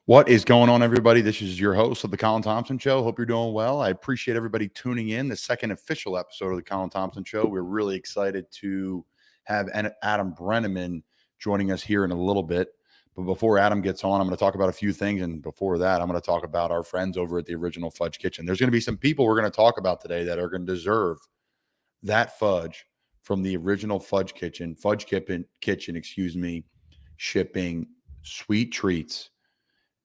What is going on, everybody? This is your host of the Colin Thompson Show. Hope you're doing well. I appreciate everybody tuning in. The second official episode of the Colin Thompson Show. We're really excited to have Adam Brennaman joining us here in a little bit. But before Adam gets on, I'm going to talk about a few things. And before that, I'm going to talk about our friends over at the Original Fudge Kitchen. There's going to be some people we're going to talk about today that are going to deserve that fudge from the Original Fudge Kitchen, shipping sweet treats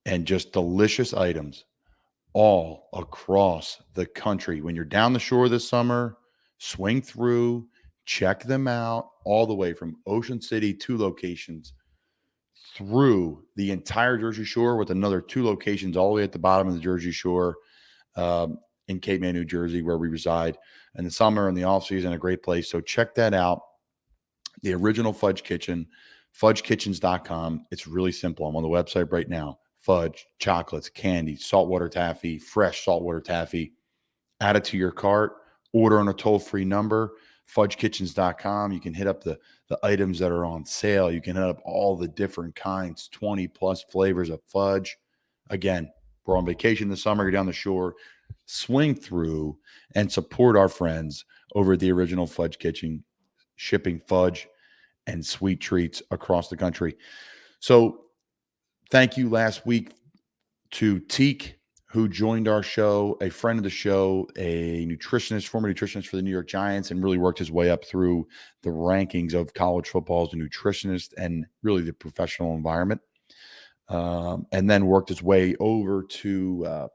and just delicious items all across the country. When you're down the shore this summer, swing through, check them out, all the way from Ocean City, 2 locations, through the entire Jersey Shore with another 2 locations all the way at the bottom of the Jersey Shore in Cape May, New Jersey, where we reside. In the summer and the off season, a great place. So check that out. The Original Fudge Kitchen, fudgekitchens.com. It's really simple. I'm on the website right now. Fudge, chocolates, candy, saltwater taffy, fresh saltwater taffy. Add it to your cart. Order on a toll-free number, fudgekitchens.com. You can hit up the items that are on sale. You can hit up all the different kinds, 20-plus flavors of fudge. Again, we're on vacation this summer. You're down the shore. Swing through and support our friends over at the Original Fudge Kitchen, shipping fudge and sweet treats across the country. So thank you last week to Teak, who joined our show, a friend of the show, a nutritionist, former nutritionist for the New York Giants, and really worked his way up through the rankings of college football as a nutritionist and really the professional environment. And then worked his way over to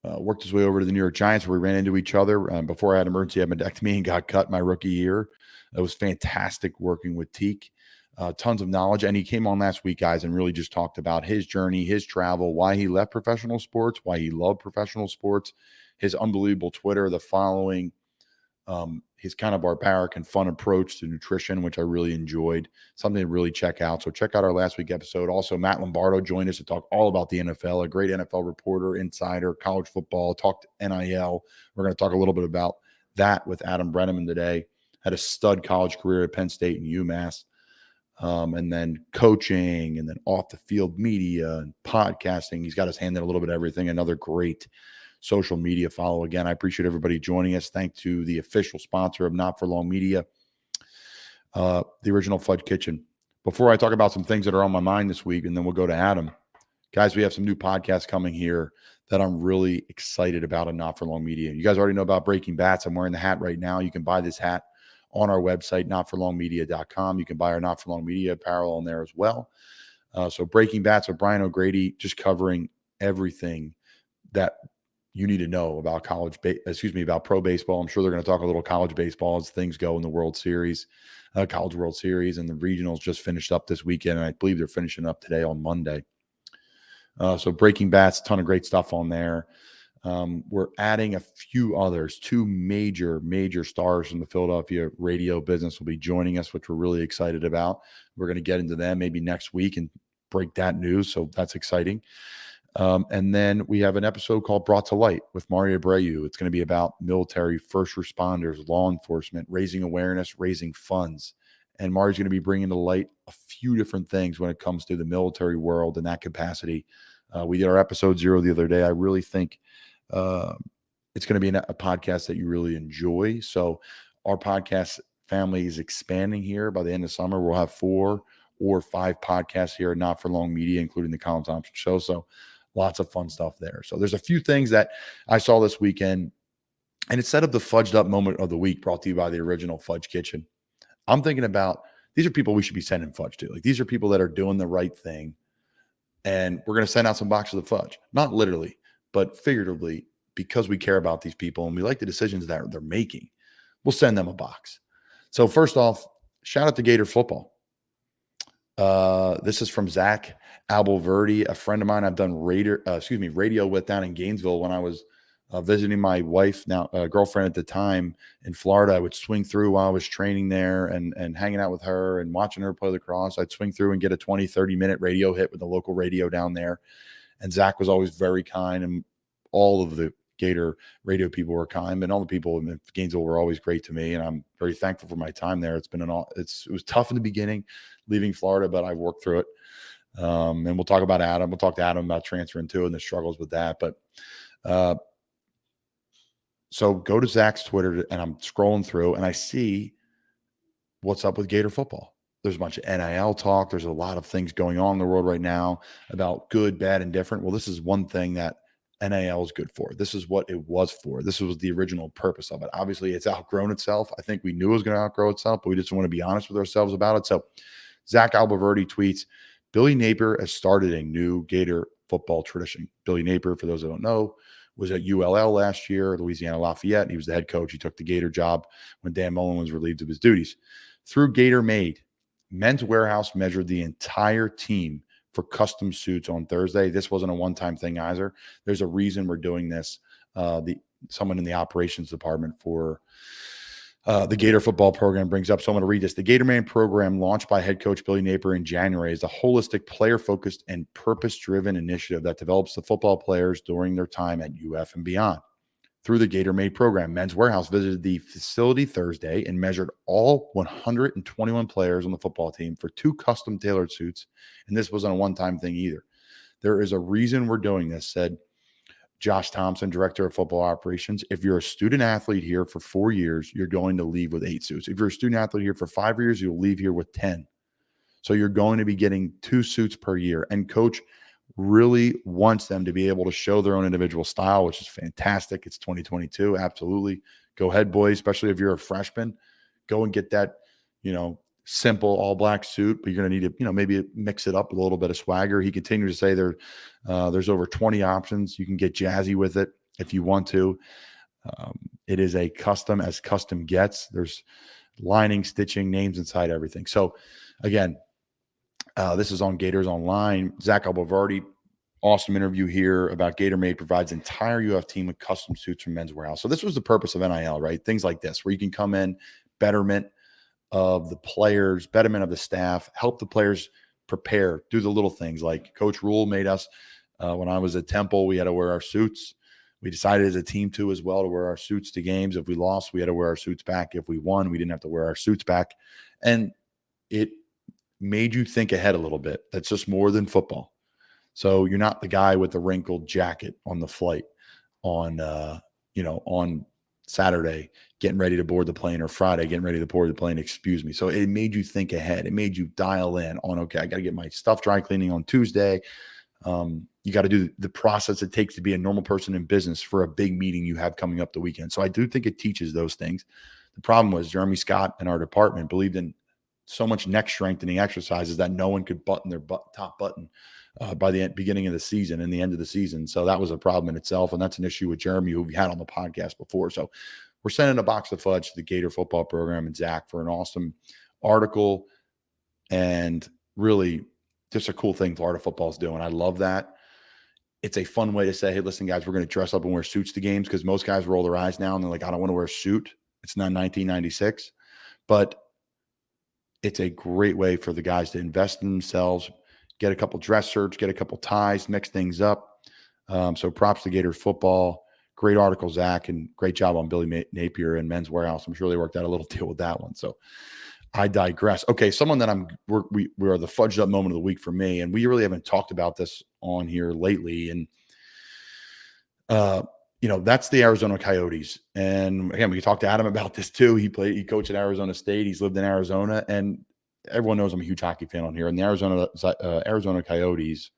the New York Giants, where we ran into each other before I had emergency appendectomy and got cut my rookie year. It was fantastic working with Teak. Tons of knowledge. And he came on last week, guys, and really just talked about his journey, his travel, why he left professional sports, why he loved professional sports, his unbelievable Twitter, the following, his kind of barbaric and fun approach to nutrition, which I really enjoyed. Something to really check out. So check out our last week episode. Also, Matt Lombardo joined us to talk all about the NFL, a great NFL reporter, insider, college football, talked NIL. We're going to talk a little bit about that with Adam Brennaman today. Had a stud college career at Penn State and UMass. And then coaching, and then off the field media and podcasting. He's got his hand in a little bit of everything. Another great social media follow. Again, I appreciate everybody joining us. Thanks to the official sponsor of Not For Long Media, the Original Fudge Kitchen. Before I talk about some things that are on my mind this week, and then we'll go to Adam. Guys, we have some new podcasts coming here that I'm really excited about on Not For Long Media. You guys already know about Breaking Bats. I'm wearing the hat right now. You can buy this hat on our website, notforlongmedia.com. You can buy our Not For Long Media apparel on there as well. So Breaking Bats with Brian O'Grady, just covering everything that you need to know about about pro baseball. I'm sure they're going to talk a little college baseball as things go in the World Series, College World Series, and the regionals just finished up this weekend, and I believe they're finishing up today on Monday. So Breaking Bats, ton of great stuff on there. We're adding a few others. 2 major stars from the Philadelphia radio business will be joining us, which we're really excited about. We're going to get into them maybe next week and break that news. So that's exciting. And then we have an episode called Brought to Light with Mario Abreu. It's going to be about military, first responders, law enforcement, raising awareness, raising funds. And Mario's going to be bringing to light a few different things when it comes to the military world in that capacity. We did our episode 0 the other day. I really think it's going to be a podcast that you really enjoy. So our podcast family is expanding here. By the end of summer, we'll have 4 or 5 podcasts here at Not For Long Media, including the Colin Thompson Show. So lots of fun stuff there. So there's a few things that I saw this weekend, and instead of the fudged up moment of the week brought to you by the Original Fudge Kitchen, I'm thinking about these are people we should be sending fudge to. Like, these are people that are doing the right thing, and we're going to send out some boxes of fudge, not literally, but figuratively, because we care about these people and we like the decisions that they're making. We'll send them a box. So first off, shout out to Gator football. This is from Zach Albalverdi, a friend of mine I've done radio with down in Gainesville when I was visiting my wife, now girlfriend at the time, in Florida. I would swing through while I was training there and hanging out with her and watching her play lacrosse. I'd swing through and get a 20, 30-minute radio hit with the local radio down there. And Zach was always very kind, and all of the Gator radio people were kind, and all the people in Gainesville were always great to me. And I'm very thankful for my time there. It was tough in the beginning leaving Florida, but I worked through it. And we'll talk about Adam. We'll talk to Adam about transferring too and the struggles with that. But so go to Zach's Twitter, and I'm scrolling through, and I see what's up with Gator football. There's a bunch of NIL talk. There's a lot of things going on in the world right now about good, bad, and different. Well, this is one thing that NIL is good for. This is what it was for. This was the original purpose of it. Obviously, it's outgrown itself. I think we knew it was going to outgrow itself, but we just want to be honest with ourselves about it. So Zach Alberverdi tweets, Billy Napier has started a new Gator football tradition. Billy Napier, for those that don't know, was at ULL last year, Louisiana Lafayette. He was the head coach. He took the Gator job when Dan Mullen was relieved of his duties. Through Gator Made, Men's Warehouse measured the entire team for custom suits on Thursday. This wasn't a one-time thing either. There's a reason we're doing this. Someone in the operations department for the Gator football program brings up, so I'm going to read this. The Gator Man program, launched by head coach Billy Napier in January, is a holistic, player-focused, and purpose-driven initiative that develops the football players during their time at UF and beyond. Through the Gator Made program, Men's Warehouse visited the facility Thursday and measured all 121 players on the football team for 2 custom tailored suits. And this wasn't a one-time thing either. There is a reason we're doing this, said Josh Thompson, director of football operations. If you're a student athlete here for 4 years, you're going to leave with 8 suits. If you're a student athlete here for 5 years, you'll leave here with 10. So you're going to be getting 2 suits per year. And coach really wants them to be able to show their own individual style, which is fantastic. It's 2022. Absolutely. Go ahead, boys, especially if you're a freshman. Go and get that, simple all black suit, but you're going to need to, maybe mix it up with a little bit of swagger. He continues to say there's over 20 options. You can get jazzy with it if you want to. It is a custom as custom gets. There's lining, stitching, names inside everything. So again, this is on Gators Online. Zach Alberverdi, awesome interview here about Gator Made provides entire UF team with custom suits from Men's Warehouse. So this was the purpose of NIL, right? Things like this, where you can come in, betterment of the players, betterment of the staff, help the players prepare, do the little things like Coach Rule made us. When I was at Temple, we had to wear our suits. We decided as a team too as well to wear our suits to games. If we lost, we had to wear our suits back. If we won, we didn't have to wear our suits back. And it made you think ahead a little bit. That's just more than football. So you're not the guy with the wrinkled jacket on the flight on Saturday getting ready to board the plane, or Friday getting ready to board the plane, excuse me. So it made you think ahead. It made you dial in on, okay, I got to get my stuff dry cleaning on Tuesday. You got to do the process it takes to be a normal person in business for a big meeting you have coming up the weekend. So I do think it teaches those things. The problem was Jeremy Scott and our department believed in so much neck strengthening exercises that no one could button their top button by the beginning of the season and the end of the season. So that was a problem in itself. And that's an issue with Jeremy, who we had on the podcast before. So we're sending a box of fudge to the Gator football program and Zach for an awesome article, and really just a cool thing Florida football is doing. I love that. It's a fun way to say, hey, listen, guys, we're going to dress up and wear suits to games, because most guys roll their eyes now and they're like, I don't want to wear a suit. It's not 1996. But it's a great way for the guys to invest in themselves, get a couple dress shirts, get a couple ties, mix things up. So props to Gator football. Great article, Zach, and great job on Billy Napier and Men's Warehouse. I'm sure they worked out a little deal with that one. So I digress. Okay, someone that we are the fudged up moment of the week for me, and we really haven't talked about this on here lately. And that's the Arizona Coyotes. And again, we can talk to Adam about this too. He coached at Arizona State. He's lived in Arizona, and everyone knows I'm a huge hockey fan on here. And the Arizona Coyotes,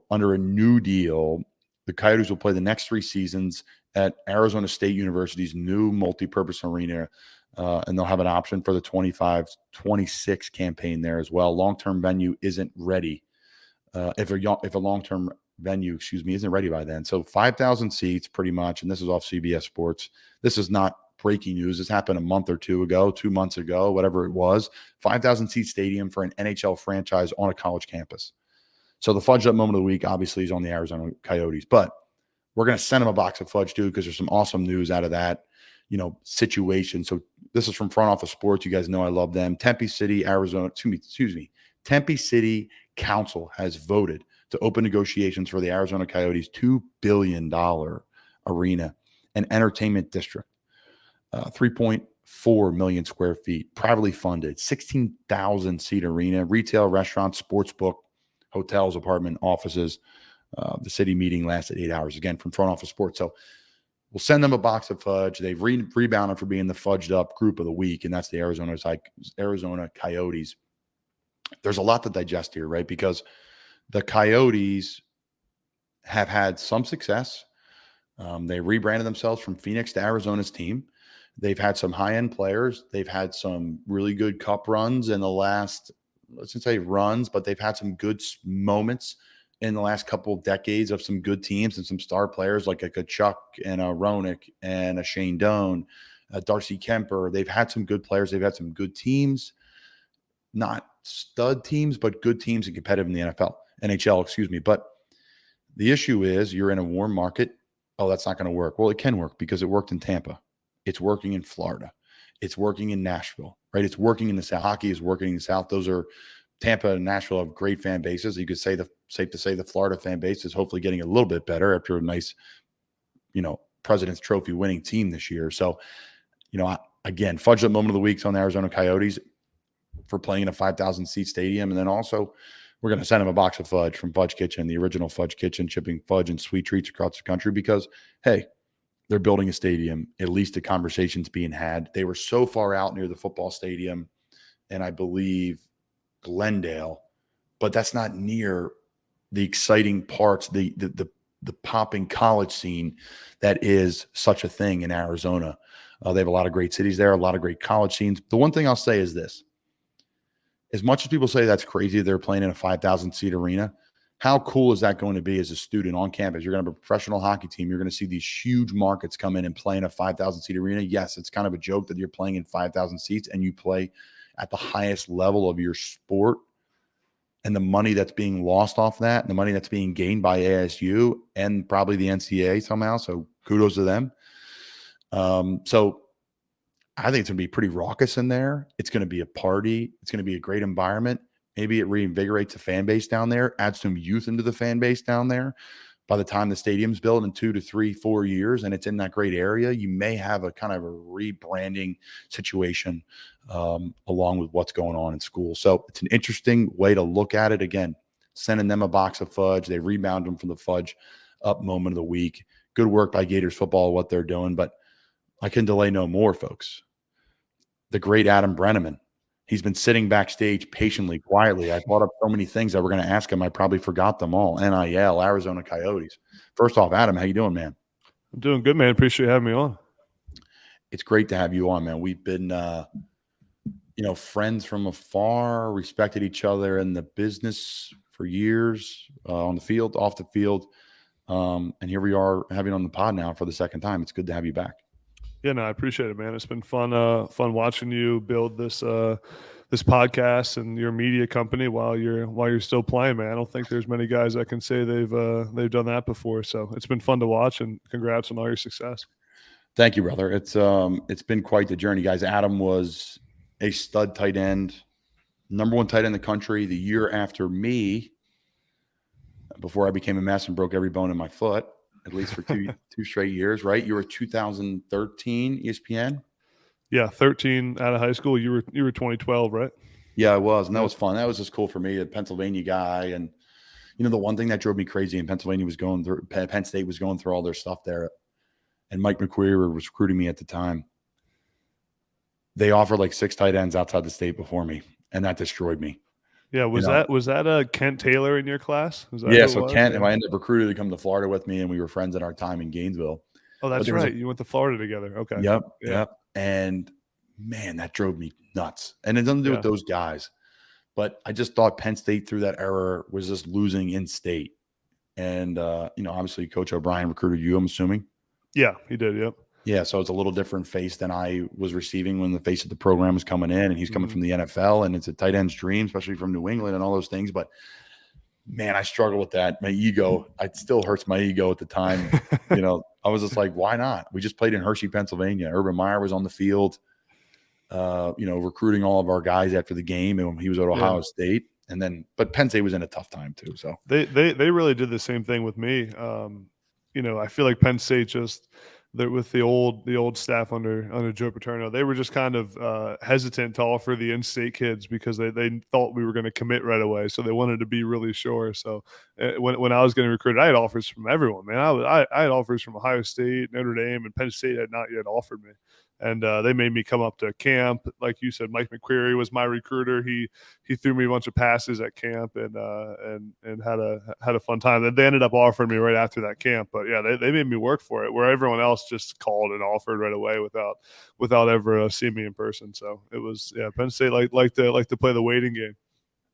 under a new deal, the Coyotes will play the next 3 seasons at Arizona State University's new multi-purpose arena. And they'll have an option for the 25-26 campaign there as well. Long-term venue isn't ready. If a long-term venue, isn't ready by then. So 5,000 seats pretty much. And this is off CBS Sports. This is not breaking news. This happened a month or 2 ago, 2 months ago, whatever it was. 5,000 seat stadium for an NHL franchise on a college campus. So the fudge up moment of the week obviously is on the Arizona Coyotes, but we're going to send them a box of fudge too, because there's some awesome news out of that, situation. So this is from Front Office Sports. You guys know I love them. Tempe City Council has voted to open negotiations for the Arizona Coyotes' $2 billion arena and entertainment district. 3.4 million square feet, privately funded, 16,000 seat arena, retail, restaurant, sports book, hotels, apartment, offices. The city meeting lasted 8 hours, again, from Front Office Sports. So we'll send them a box of fudge. They've rebounded for being the fudged up group of the week, and that's the Arizona Coyotes. There's a lot to digest here, right? Because the Coyotes have had some success. They rebranded themselves from Phoenix to Arizona's team. They've had some high-end players. They've had some really good cup runs in the last, let's just say runs, but they've had some good moments in the last couple of decades of some good teams and some star players like a Kachuk and a Roenick and a Shane Doan, Darcy Kemper. They've had some good players. They've had some good teams, not stud teams, but good teams and competitive in the NHL, excuse me. But the issue is you're in a warm market. Oh, that's not going to work. Well, it can work because it worked in Tampa. It's working in Florida. It's working in Nashville, right? It's working in the South. Hockey is working in the South. Those are Tampa and Nashville have great fan bases. You could say safe to say the Florida fan base is hopefully getting a little bit better after a nice, President's Trophy winning team this year. So, again, fudge up moment of the week on the Arizona Coyotes for playing in a 5,000 seat stadium. And then also we're going to send them a box of fudge from Fudge Kitchen, the original Fudge Kitchen, shipping fudge and sweet treats across the country because, hey, they're building a stadium. At least a conversation's being had. They were so far out near the football stadium, and I believe Glendale, but that's not near the exciting parts, the popping college scene that is such a thing in Arizona. They have a lot of great cities there, a lot of great college scenes. The one thing I'll say is this. As much as people say that's crazy, they're playing in a 5,000 seat arena. How cool is that going to be as a student on campus? You're going to have a professional hockey team. You're going to see these huge markets come in and play in a 5,000 seat arena. Yes, it's kind of a joke that you're playing in 5,000 seats and you play at the highest level of your sport, and the money that's being lost off that and the money that's being gained by ASU and probably the NCAA somehow. So kudos to them. So I think it's going to be pretty raucous in there. It's going to be a party. It's going to be a great environment. Maybe it reinvigorates the fan base down there, adds some youth into the fan base down there. By the time the stadium's built in 2 to 3, 4 years, and it's in that great area, you may have a kind of a rebranding situation along with what's going on in school. So it's an interesting way to look at it. Again, sending them a box of fudge. They rebound them from the fudge up moment of the week. Good work by Gators football, what they're doing. But I can delay no more, folks. The great Adam Brennaman. He's been sitting backstage patiently, quietly. I brought up so many things that we're going to ask him. I probably forgot them all. NIL, Arizona Coyotes. First off, Adam, how you doing, man? I'm doing good, man. Appreciate you having me on. It's great to have you on, man. We've been, friends from afar, respected each other in the business for years, on the field, off the field. And here we are having on the pod now for the second time. It's good to have you back. Yeah, no, I appreciate it, man. It's been fun watching you build this podcast and your media company while you're still playing, man. I don't think there's many guys that can say they've done that before. So it's been fun to watch, and congrats on all your success. Thank you, brother. It's been quite the journey, guys. Adam was a stud tight end, number 1 tight end in the country the year after me, before I became a mess and broke every bone in my foot. At least for two straight years, right? You were 2013 ESPN. Yeah, 13 out of high school. You were 2012, right? Yeah, I was, and that was fun. That was just cool for me, a Pennsylvania guy. And the one thing that drove me crazy in Pennsylvania was Penn State was going through all their stuff there, and Mike McQuarrie was recruiting me at the time. They offered like 6 tight ends outside the state before me, and that destroyed me. Yeah, was that Kent Taylor in your class? So Kent, and I ended up recruited to come to Florida with me, and we were friends at our time in Gainesville. Oh, that's right. You went to Florida together. Okay. Yep. And man, that drove me nuts. And it doesn't do with those guys, but I just thought Penn State through that era was just losing in state. And obviously Coach O'Brien recruited you, I'm assuming. Yeah, he did. Yep. Yeah, so it's a little different face than I was receiving when the face of the program was coming in, and he's coming from the NFL, and it's a tight end's dream, especially from New England and all those things. But man, I struggle with that. My ego, it still hurts my ego at the time. I was just like, why not? We just played in Hershey, Pennsylvania. Urban Meyer was on the field, recruiting all of our guys after the game, and he was at Ohio State. But Penn State was in a tough time too. So they really did the same thing with me. I feel like Penn State just with the old staff under Joe Paterno, they were just kind of hesitant to offer the in-state kids because they thought we were going to commit right away, so they wanted to be really sure. So when I was getting recruited, I had offers from everyone. Man, I had offers from Ohio State, Notre Dame, and Penn State had not yet offered me. And they made me come up to camp. Like you said, Mike McQuarrie was my recruiter. He threw me a bunch of passes at camp and had a fun time. And they ended up offering me right after that camp. But yeah, they made me work for it, where everyone else just called and offered right away without ever seeing me in person. So it was, yeah, Penn State like to play the waiting game.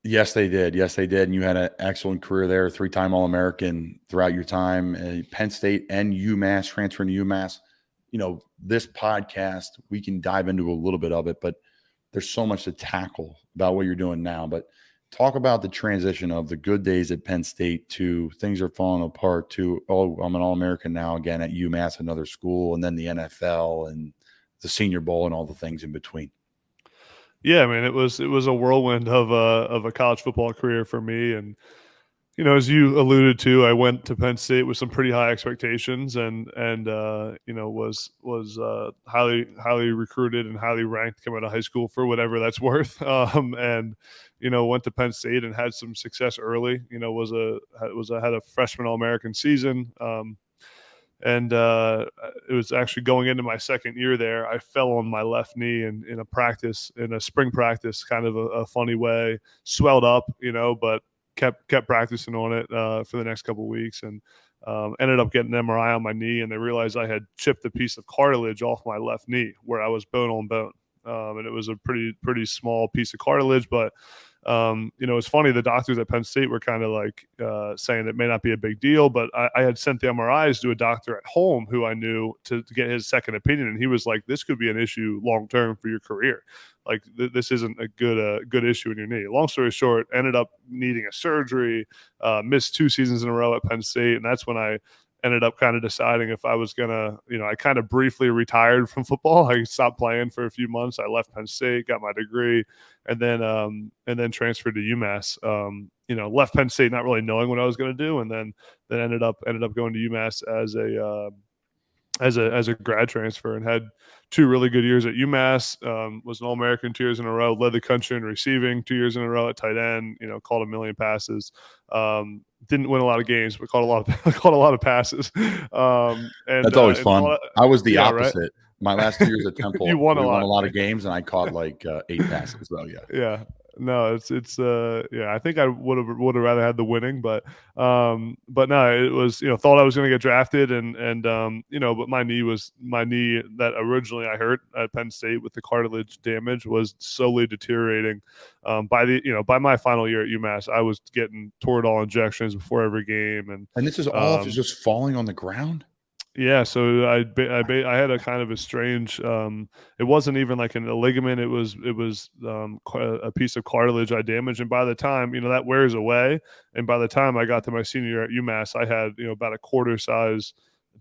Yes, they did. Yes, they did. And you had an excellent career there, 3-time All-American throughout your time at Penn State and UMass, transferring to UMass. This podcast, we can dive into a little bit of it, but there's so much to tackle about what you're doing now. But talk about the transition of the good days at Penn State to things are falling apart to, oh, I'm an All-American now again at UMass, another school, and then the NFL and the Senior Bowl and all the things in between. Yeah, man, it was a whirlwind of a college football career for me. And as you alluded to, I went to Penn State with some pretty high expectations, and was highly recruited and highly ranked coming out of high school for whatever that's worth. And went to Penn State and had some success early. Had a freshman All-American season. And it was actually going into my second year there. I fell on my left knee in a spring practice, kind of a funny way, swelled up, but kept practicing on it for the next couple of weeks, and ended up getting an MRI on my knee, and they realized I had chipped a piece of cartilage off my left knee where I was bone on bone. And it was a pretty small piece of cartilage, but it's funny. The doctors at Penn State were kind of like saying it may not be a big deal, but I had sent the MRIs to a doctor at home who I knew to get his second opinion, and he was like, "This could be an issue long term for your career. Like this isn't a good issue in your knee." Long story short, ended up needing a surgery, missed 2 seasons in a row at Penn State, and that's when I ended up kind of deciding if I was gonna, I kind of briefly retired from football. I stopped playing for a few months. I left Penn State, got my degree, and then transferred to UMass. Left Penn State not really knowing what I was going to do, and then ended up going to UMass as a grad transfer, and had 2 really good years at UMass. Was an All-American 2 years in a row, led the country in receiving 2 years in a row at tight end. Caught a million passes. Didn't win a lot of games, but caught a lot of passes. And that's always fun. I was the opposite. Right? My last 2 years at Temple, we won a lot of games, and I caught like 8 passes. So yeah. Yeah. No, it's I think I would have rather had the winning, but no, it was, thought I was going to get drafted, and but my knee that originally I hurt at Penn State with the cartilage damage was slowly deteriorating. By my final year at UMass, I was getting Toradol injections before every game, and this is all of just falling on the ground. Yeah, so I had a kind of a strange. It wasn't even like a ligament. It was a piece of cartilage I damaged, and by the time that wears away, and by the time I got to my senior year at UMass, I had about a quarter size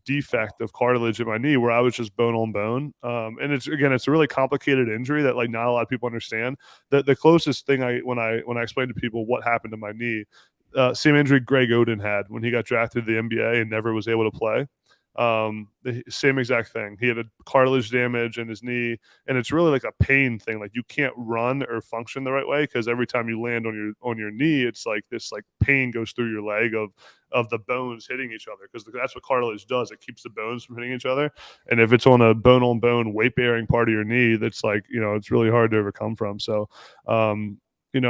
defect of cartilage in my knee where I was just bone on bone. And it's a really complicated injury that like not a lot of people understand. The closest thing when I explain to people what happened to my knee, same injury Greg Oden had when he got drafted to the NBA and never was able to play. The same exact thing. He had a cartilage damage in his knee, and it's really like a pain thing. Like you can't run or function the right way because every time you land on your knee, it's like this like pain goes through your leg of the bones hitting each other, because that's what cartilage does. It keeps the bones from hitting each other, and if it's on a bone on bone weight bearing part of your knee, that's like it's really hard to overcome from. So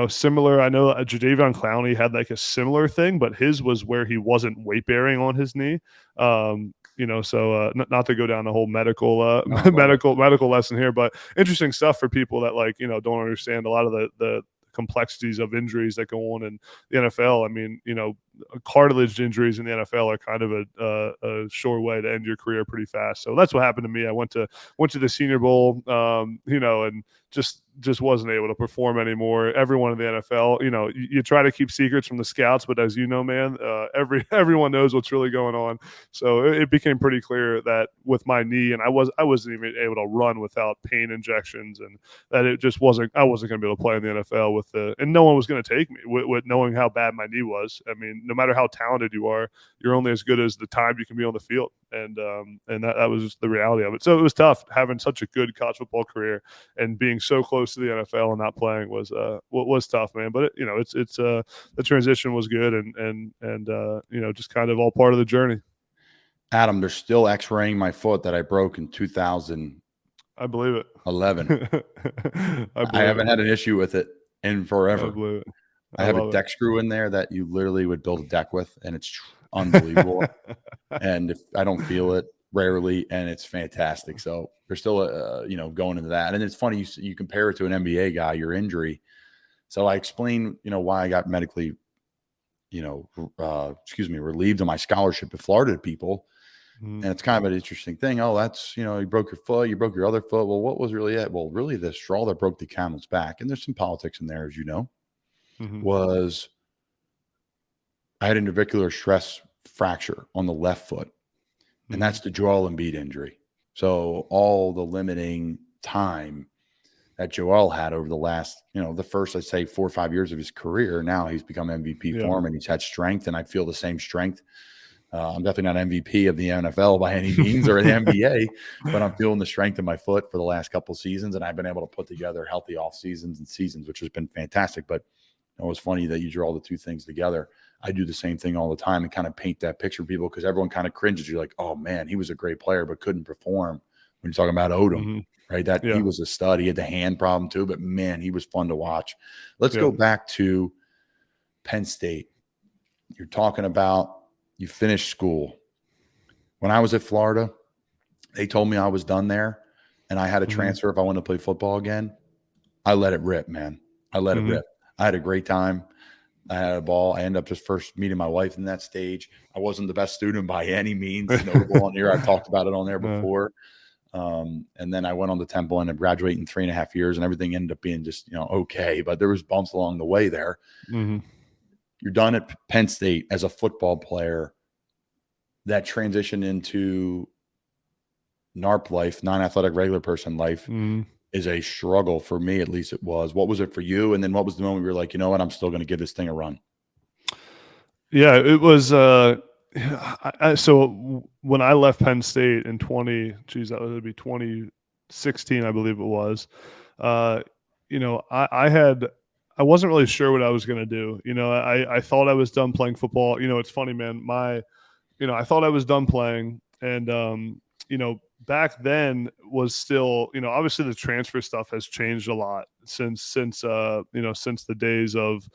similar. I know Jadeveon Clowney had like a similar thing, but his was where he wasn't weight bearing on his knee. So not to go down the whole medical medical lesson here, but interesting stuff for people that don't understand a lot of the complexities of injuries that go on in the NFL. I mean, cartilage injuries in the NFL are kind of a sure way to end your career pretty fast. So that's what happened to me. I went to the Senior Bowl, and just wasn't able to perform anymore. Everyone in the NFL, you try to keep secrets from the scouts, but as you know, man, everyone knows what's really going on. So it became pretty clear that with my knee, and I wasn't even able to run without pain injections, and that I wasn't going to be able to play in the NFL and no one was going to take me with knowing how bad my knee was. I mean, no matter how talented you are, you're only as good as the time you can be on the field. and that was just the reality of it. So it was tough having such a good college football career and being so close to the NFL and not playing was tough, man. But it's the transition was good, and just kind of all part of the journey. Adam, they're still X-raying my foot that I broke in 2011. I believe it. I haven't had an issue with it in forever. I believe it. I have a deck screw in there that you literally would build a deck with, and it's unbelievable. And if I don't feel it rarely, and it's fantastic. So they're still, going into that. And it's funny you compare it to an NBA guy, your injury. So I explain, why I got medically, relieved of my scholarship at Florida to people. And it's kind of an interesting thing. Oh, that's, you broke your foot, you broke your other foot. Well, what was really it? Well, really the straw that broke the camel's back, and there's some politics in there, as you know, was I had an navicular stress fracture on the left foot, and that's the Joel Embiid injury. So all the limiting time that Joel had over the last, the first, I'd say 4 or 5 years of his career, now he's become MVP form, and he's had strength, and I feel the same strength. I'm definitely not MVP of the NFL by any means or the NBA, but I'm feeling the strength in my foot for the last couple of seasons, and I've been able to put together healthy off seasons and seasons, which has been fantastic. But it was funny that you draw the two things together. I do the same thing all the time and kind of paint that picture for people because everyone kind of cringes. You're like, oh man, he was a great player, but couldn't perform when you're talking about Odom, right? He was a stud. He had the hand problem too, but man, he was fun to watch. Let's go back to Penn State. You're talking about you finished school. When I was at Florida, they told me I was done there and I had to transfer if I wanted to play football again. I let it rip, man. I let it rip. I had a great time. I had a ball. I ended up just first meeting my wife in that stage. I wasn't the best student by any means. Notable on here. I've talked about it on there before. And then I went on to Temple and I graduated in 3.5 years, and everything ended up being just, okay. But there was bumps along the way there. You're done at Penn State as a football player. That transition into NARP life, non-athletic regular person life, is a struggle for me. At least it was. What was it for you? And then what was the moment you were like, you know what, I'm still going to give this thing a run? Yeah, it was. So when I left Penn State in that would be 2016, I believe it was. I wasn't really sure what I was going to do. I thought I was done playing football. It's funny, man. I thought I was done playing, and back then was still, obviously the transfer stuff has changed a lot since the days of,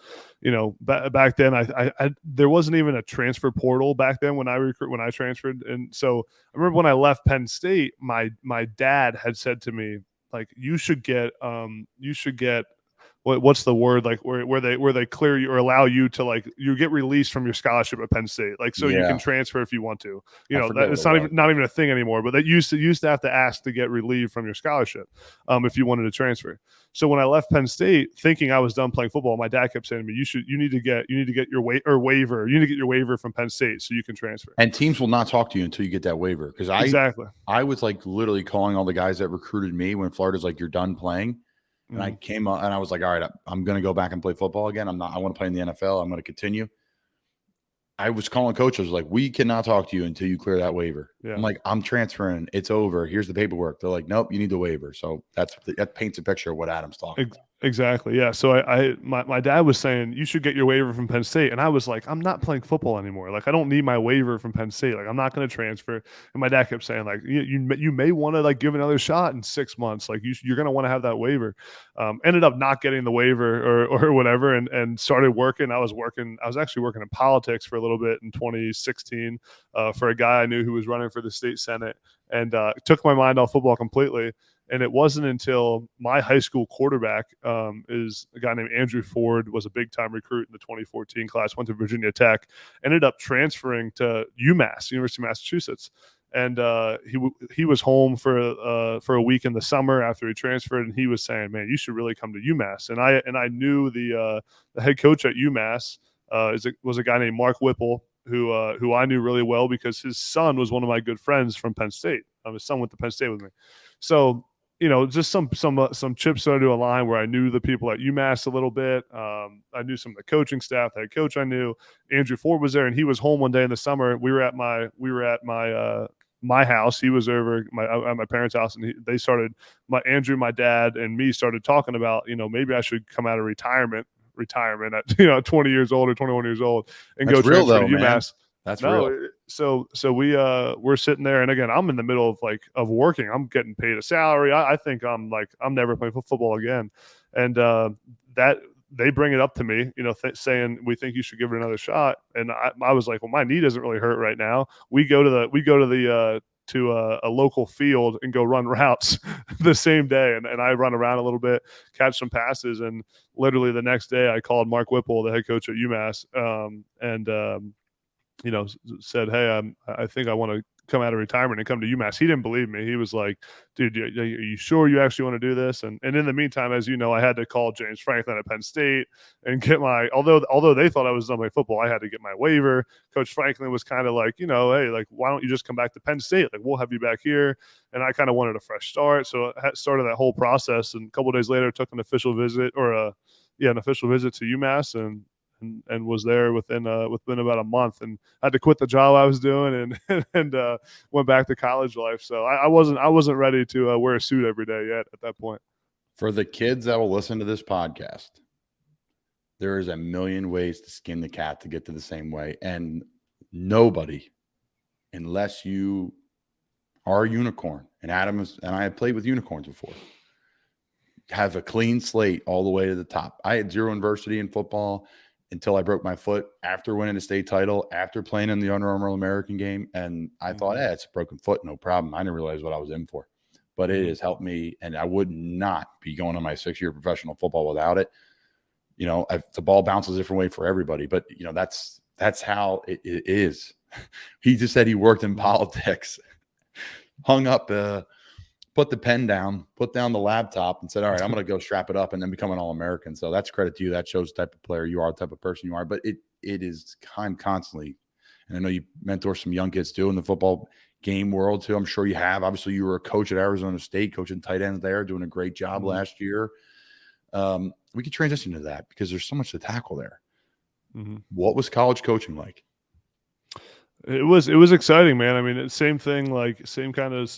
back then I there wasn't even a transfer portal back then when I transferred. And so I remember when I left Penn State, my dad had said to me, like, you should get what's the word, like where they clear you or allow you to, like, you get released from your scholarship at Penn State, like, so you can transfer if you want to. It's not even a thing anymore, but that used to have to ask to get relieved from your scholarship if you wanted to transfer. So when I left Penn State thinking I was done playing football, my dad kept saying to me, you need to get your waiver. You need to get your waiver from Penn State so you can transfer. And teams will not talk to you until you get that waiver. Because I was like literally calling all the guys that recruited me when Florida's like, you're done playing. And I came up and I was like, all right, I'm going to go back and play football again. I want to play in the NFL. I'm going to continue. I was calling coaches like, we cannot talk to you until you clear that waiver. Yeah. I'm like, I'm transferring. It's over. Here's the paperwork. They're like, nope, you need the waiver. So that paints a picture of what Adam's talking about. Exactly. Yeah. So my dad was saying you should get your waiver from Penn State. And I was like, I'm not playing football anymore. Like, I don't need my waiver from Penn State. Like, I'm not going to transfer. And my dad kept saying, like, you may want to, like, give another shot in 6 months. Like, you're going to want to have that waiver. Ended up not getting the waiver or whatever, and started working. I was actually working in politics for a little bit in 2016 for a guy I knew who was running for the state Senate, and took my mind off football completely. And it wasn't until my high school quarterback is a guy named Andrew Ford, was a big-time recruit in the 2014 class, went to Virginia Tech, ended up transferring to UMass, University of Massachusetts. And he was home for a week in the summer after he transferred, and he was saying, man, you should really come to UMass. And I knew the head coach at UMass was a guy named Mark Whipple, who I knew really well because his son was one of my good friends from Penn State. His son went to Penn State with me. So, just some chips started to align where I knew the people at UMass a little bit. I knew some of the coaching staff. The head coach I knew, Andrew Ford, was there, and he was home one day in the summer. We were at my my house. He was over at my parents' house, and they started, Andrew, my dad, and me started talking about, maybe I should come out of retirement at 20 years old or 21 years old and That's go real transfer though, to man. UMass. That's No, real. so we're sitting there, and again, I'm in the middle of working. I'm getting paid a salary. I think I'm never playing football again, and that they bring it up to me, saying we think you should give it another shot, and I was like, well, my knee doesn't really hurt right now. We go to a local field and go run routes the same day, and I run around a little bit, catch some passes, and literally the next day I called Mark Whipple, the head coach at UMass, and said, hey, I think I want to come out of retirement and come to UMass. He didn't believe me. He was like, dude, are you sure you actually want to do this? And in the meantime, as you know, I had to call James Franklin at Penn State and get although they thought I was done with football, I had to get my waiver. Coach Franklin was kind of like, hey, like, why don't you just come back to Penn State? Like, we'll have you back here. And I kind of wanted a fresh start. So I started that whole process. And a couple of days later, took an official visit an official visit to UMass, and was there within about a month, and had to quit the job I was doing and went back to college life. So I wasn't ready to wear a suit every day yet at that point. For the kids that will listen to this podcast, there is a million ways to skin the cat to get to the same way. And nobody, unless you are a unicorn, and Adam and I have played with unicorns before, have a clean slate all the way to the top. I had zero adversity in football until I broke my foot after winning a state title, after playing in the Under Armour American game. And I thought, it's a broken foot, no problem. I didn't realize what I was in for. But it has helped me, and I would not be going on my 6-year professional football without it. The ball bounces a different way for everybody, but that's how it is. He just said he worked in politics, hung up put the pen down, put down the laptop, and said, all right, I'm going to go strap it up and then become an All-American. So that's credit to you. That shows the type of player you are, the type of person you are. But it is constantly, and I know you mentor some young kids too in the football game world too. I'm sure you have. Obviously, you were a coach at Arizona State, coaching tight ends there, doing a great job last year. We could transition to that because there's so much to tackle there. What was college coaching like? It was exciting, man. I mean, same thing, same kind of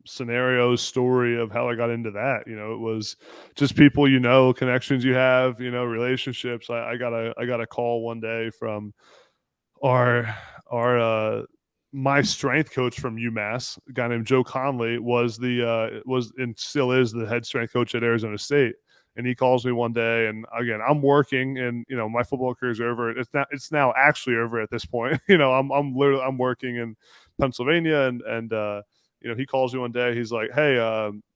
scenario, story of how I got into that. It was just people, connections you have, relationships. I got a call one day from our my strength coach from UMass, a guy named Joe Conley, was and still is the head strength coach at Arizona State. And he calls me one day, and again, I'm working, and my football career is over. It's now actually over at this point. I'm working in Pennsylvania, and he calls me one day. He's like, hey,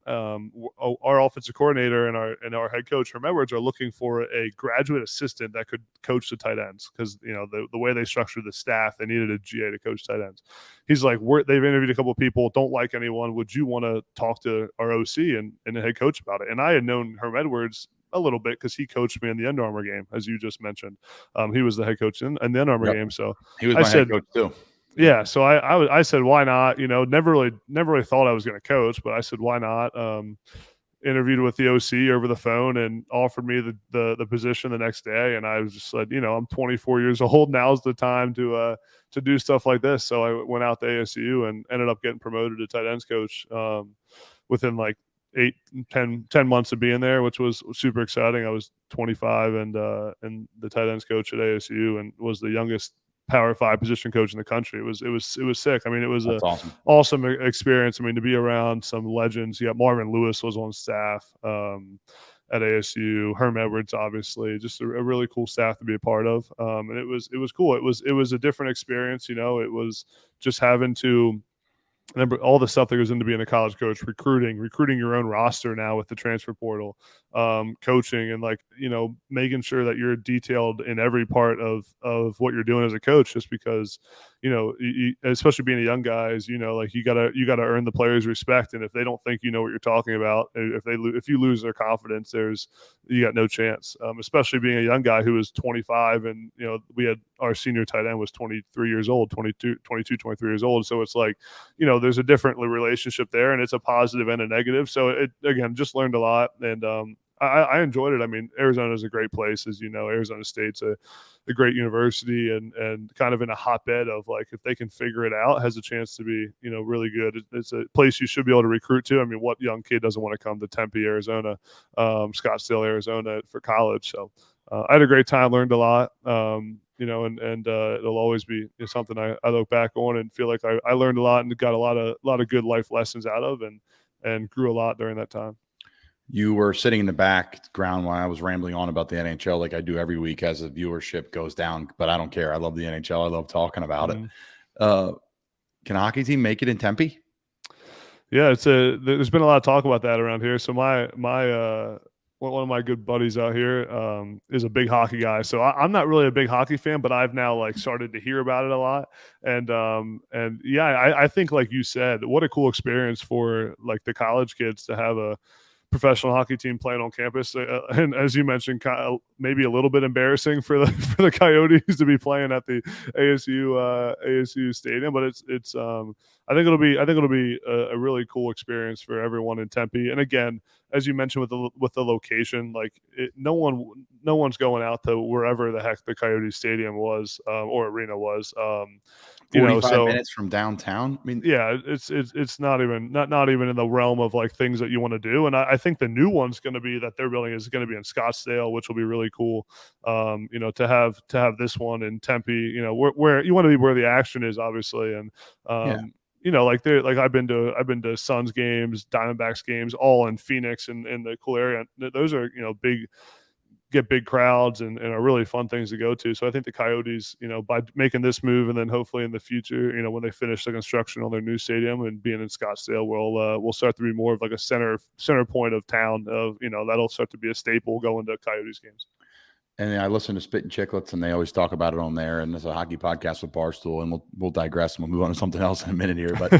our offensive coordinator and our head coach, Herm Edwards, are looking for a graduate assistant that could coach the tight ends, because the way they structured the staff, they needed a GA to coach tight ends. He's like, they've interviewed a couple of people, don't like anyone. Would you want to talk to our OC and the head coach about it? And I had known Herm Edwards a little bit because he coached me in the Under Armour game, as you just mentioned. He was the head coach in the Under Armour game. So he was my head coach too. Yeah, so I said, why not? Never really thought I was going to coach, but I said, why not? Interviewed with the OC over the phone and offered me the position the next day, and I was just like, I'm 24 years old. Now's the time to do stuff like this. So I went out to ASU and ended up getting promoted to tight ends coach within 10 months of being there, which was super exciting. I was 25 and the tight ends coach at ASU, and was the youngest Power 5 position coach in the country. It was sick. I mean, it was awesome experience. I mean, to be around some legends. Yeah, Marvin Lewis was on staff at ASU. Herm Edwards, obviously, just a really cool staff to be a part of. And it was cool. It was a different experience. It was just having to remember all the stuff that goes into being a college coach, recruiting your own roster now with the transfer portal, coaching, and making sure that you're detailed in every part of what you're doing as a coach, just because, especially being a young guy, is, you gotta earn the players' respect. And if they don't think you know what you're talking about, if you lose their confidence, you got no chance, especially being a young guy who was 25. And, we had our senior tight end was 23 years old, 23 years old. So it's there's a different relationship there, and it's a positive and a negative. So it, again, just learned a lot. And I enjoyed it. I mean, Arizona is a great place, as you know. Arizona State's a great university and kind of in a hotbed of like, if they can figure it out, has a chance to be, really good. It's a place you should be able to recruit to. I mean, what young kid doesn't want to come to Tempe, Arizona, Scottsdale, Arizona for college? So I had a great time, learned a lot. And it'll always be something I look back on and feel like I learned a lot and got a lot of good life lessons out of, and grew a lot during that time. You were sitting in the background while I was rambling on about the NHL, like I do every week as the viewership goes down, but I don't care. I love the NHL. I love talking about it. Can a hockey team make it in Tempe? Yeah, there's been a lot of talk about that around here. So my one of my good buddies out here is a big hockey guy. So I'm not really a big hockey fan, but I've now like started to hear about it a lot. And yeah, I think like you said, what a cool experience for like the college kids to have a professional hockey team playing on campus, and as you mentioned, maybe a little bit embarrassing for the Coyotes to be playing at the ASU stadium, but it's I think it'll be a really cool experience for everyone in Tempe. And again, as you mentioned with the location, like no one's going out to wherever the heck the Coyotes stadium was or arena was. 45 minutes from downtown. I mean, yeah, it's not even in the realm of like things that you want to do. And I think the new one's going to be that they're building is going to be in Scottsdale, which will be really cool. To have this one in Tempe, where you want to be where the action is, obviously. And I've been to Suns games, Diamondbacks games, all in Phoenix and in the cool area. Those are get big crowds and are really fun things to go to. So I think the Coyotes, by making this move and then hopefully in the future, when they finish the construction on their new stadium and being in Scottsdale, will start to be more of like a center point of town of, that'll start to be a staple going to Coyotes games. And I listen to Spit and Chicklets, and they always talk about it on there. And there's a hockey podcast with Barstool, and we'll digress and we'll move on to something else in a minute here. But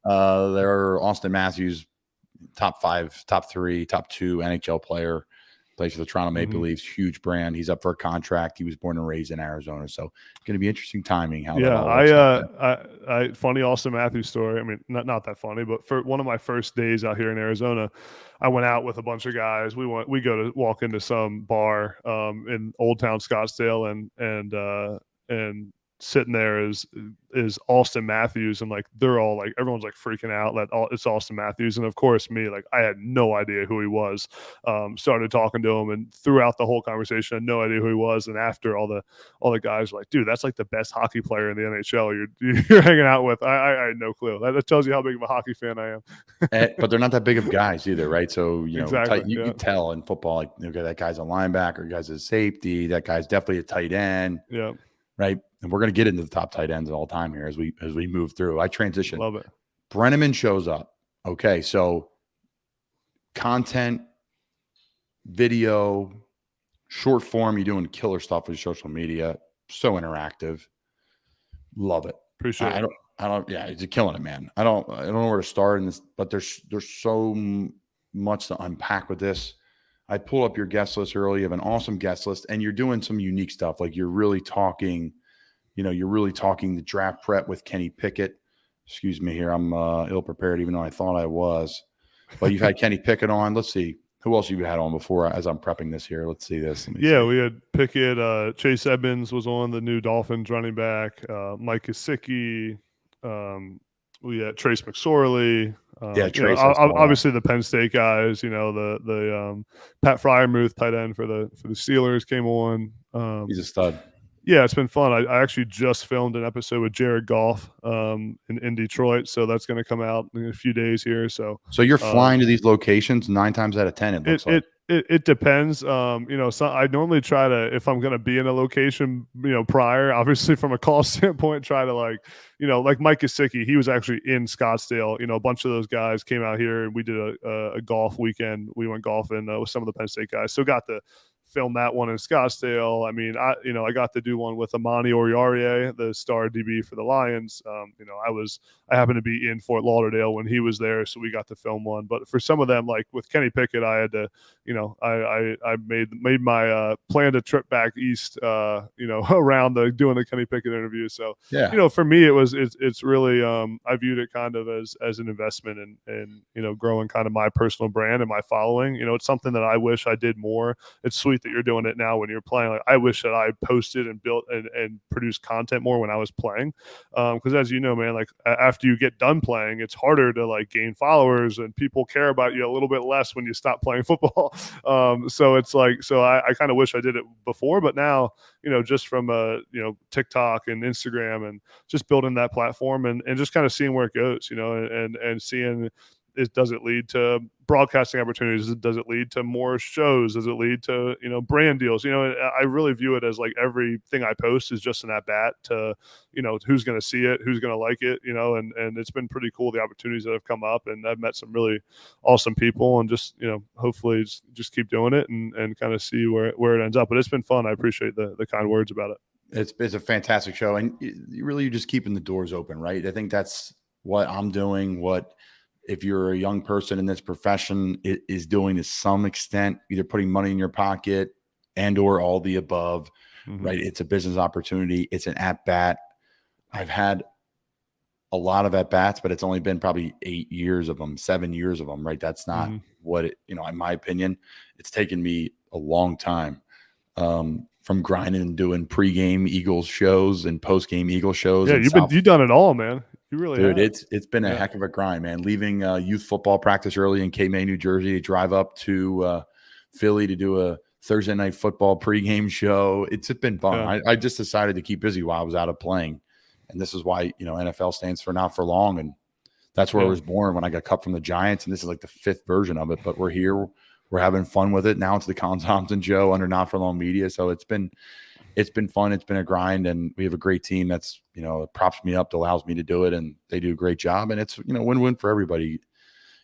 there are Austin Matthews, top 5, top 3, top 2 NHL player. Plays for the Toronto Maple Leafs, huge brand. He's up for a contract. He was born and raised in Arizona, so it's going to be interesting timing. How that all works out. I funny Austin Matthews story. I mean, not that funny, but for one of my first days out here in Arizona, I went out with a bunch of guys. We go to walk into some bar in Old Town Scottsdale, and sitting there is Austin Matthews, and like they're all like everyone's like freaking out that it's Austin Matthews, and of course me, like I had no idea who he was. Started talking to him, and throughout the whole conversation, I had no idea who he was. And after all the guys were like, dude, that's like the best hockey player in the NHL you're hanging out with. I had no clue. That tells you how big of a hockey fan I am. But they're not that big of guys either, right? So exactly, you can tell in football, like that guy's a linebacker, guy's a safety, that guy's definitely a tight end. Yeah. Right. And we're going to get into the top tight ends all time here as we move through. I transition. Love it. Brennaman shows up. Okay. So content, video, short form, you're doing killer stuff with social media. So interactive. Love it. Appreciate it. Yeah, you're killing it, man. I don't know where to start in this, but there's so much to unpack with this. I pulled up your guest list early. You have an awesome guest list, and you're doing some unique stuff. Like you're really talking the draft prep with Kenny Pickett. Excuse me here. I'm ill prepared, even though I thought I was. But you've had Kenny Pickett on. Let's see. Who else you had on before as I'm prepping this here? Let's see this. We had Pickett. Chase Edmonds was on, the new Dolphins running back. Mike Gesicki. We had Trace McSorley. Trace. Obviously the Penn State guys. The Pat Fryermuth, tight end for the Steelers, came on. He's a stud. Yeah, it's been fun. I actually just filmed an episode with Jared Goff in Detroit, so that's going to come out in a few days here. So you're flying to these locations 9 times out of 10. It looks like. It depends. So I normally try to, if I'm going to be in a location, prior, obviously from a call standpoint, try to like Mike Gesicki, he was actually in Scottsdale. A bunch of those guys came out here and we did a golf weekend. We went golfing with some of the Penn State guys. So got to filmed that one in Scottsdale. I mean, I got to do one with Amani Oriarie, the star DB for the Lions. I happened to be in Fort Lauderdale when he was there, so we got to film one. But for some of them, like with Kenny Pickett, I had to, I made my planned a trip back east, around doing the Kenny Pickett interview. So Yeah. for me, it's really I viewed it kind of as an investment and growing kind of my personal brand and my following. It's something that I wish I did more. It's sweet that you're doing it now when you're playing. Like, I wish that I posted and built and produced content more when I was playing, because as you know, man, like after you get done playing, it's harder to like gain followers and people care about you a little bit less when you stop playing football. So it's like, I kind of wish I did it before, but now, just from TikTok and Instagram and just building that platform and just kind of seeing where it goes, and seeing does it lead to broadcasting opportunities? Does it lead to more shows? Does it lead to, brand deals? I really view it as like everything I post is just an at bat to, who's going to see it, who's going to like it, and it's been pretty cool, the opportunities that have come up, and I've met some really awesome people, and just, hopefully just keep doing it and kind of see where it ends up. But it's been fun. I appreciate the kind words about it. It's a fantastic show, and you're just keeping the doors open, right? I think that's what I'm doing. What if you're a young person in this profession is doing to some extent, either putting money in your pocket and or all the above, right? It's a business opportunity. It's an at bat. I've had a lot of at bats, but it's only been probably 7 years of them, right? That's not what it, in my opinion, it's taken me a long time. From grinding and doing pregame Eagles shows and postgame Eagles shows. Yeah, you've done it all, man. You really Dude, have. It's been a heck of a grind, man. Leaving youth football practice early in Cape May, New Jersey, to drive up to Philly to do a Thursday night football pregame show. It's been fun. Yeah. I just decided to keep busy while I was out of playing, and this is why NFL stands for not for long, and that's where I was born when I got cut from the Giants, and this is like the 5th version of it. But we're here. We're having fun with it. Now it's the Colin Thompson show under Not For Long Media. So it's been fun. It's been a grind, and we have a great team that's, that props me up, that allows me to do it, and they do a great job. And it's, win-win for everybody.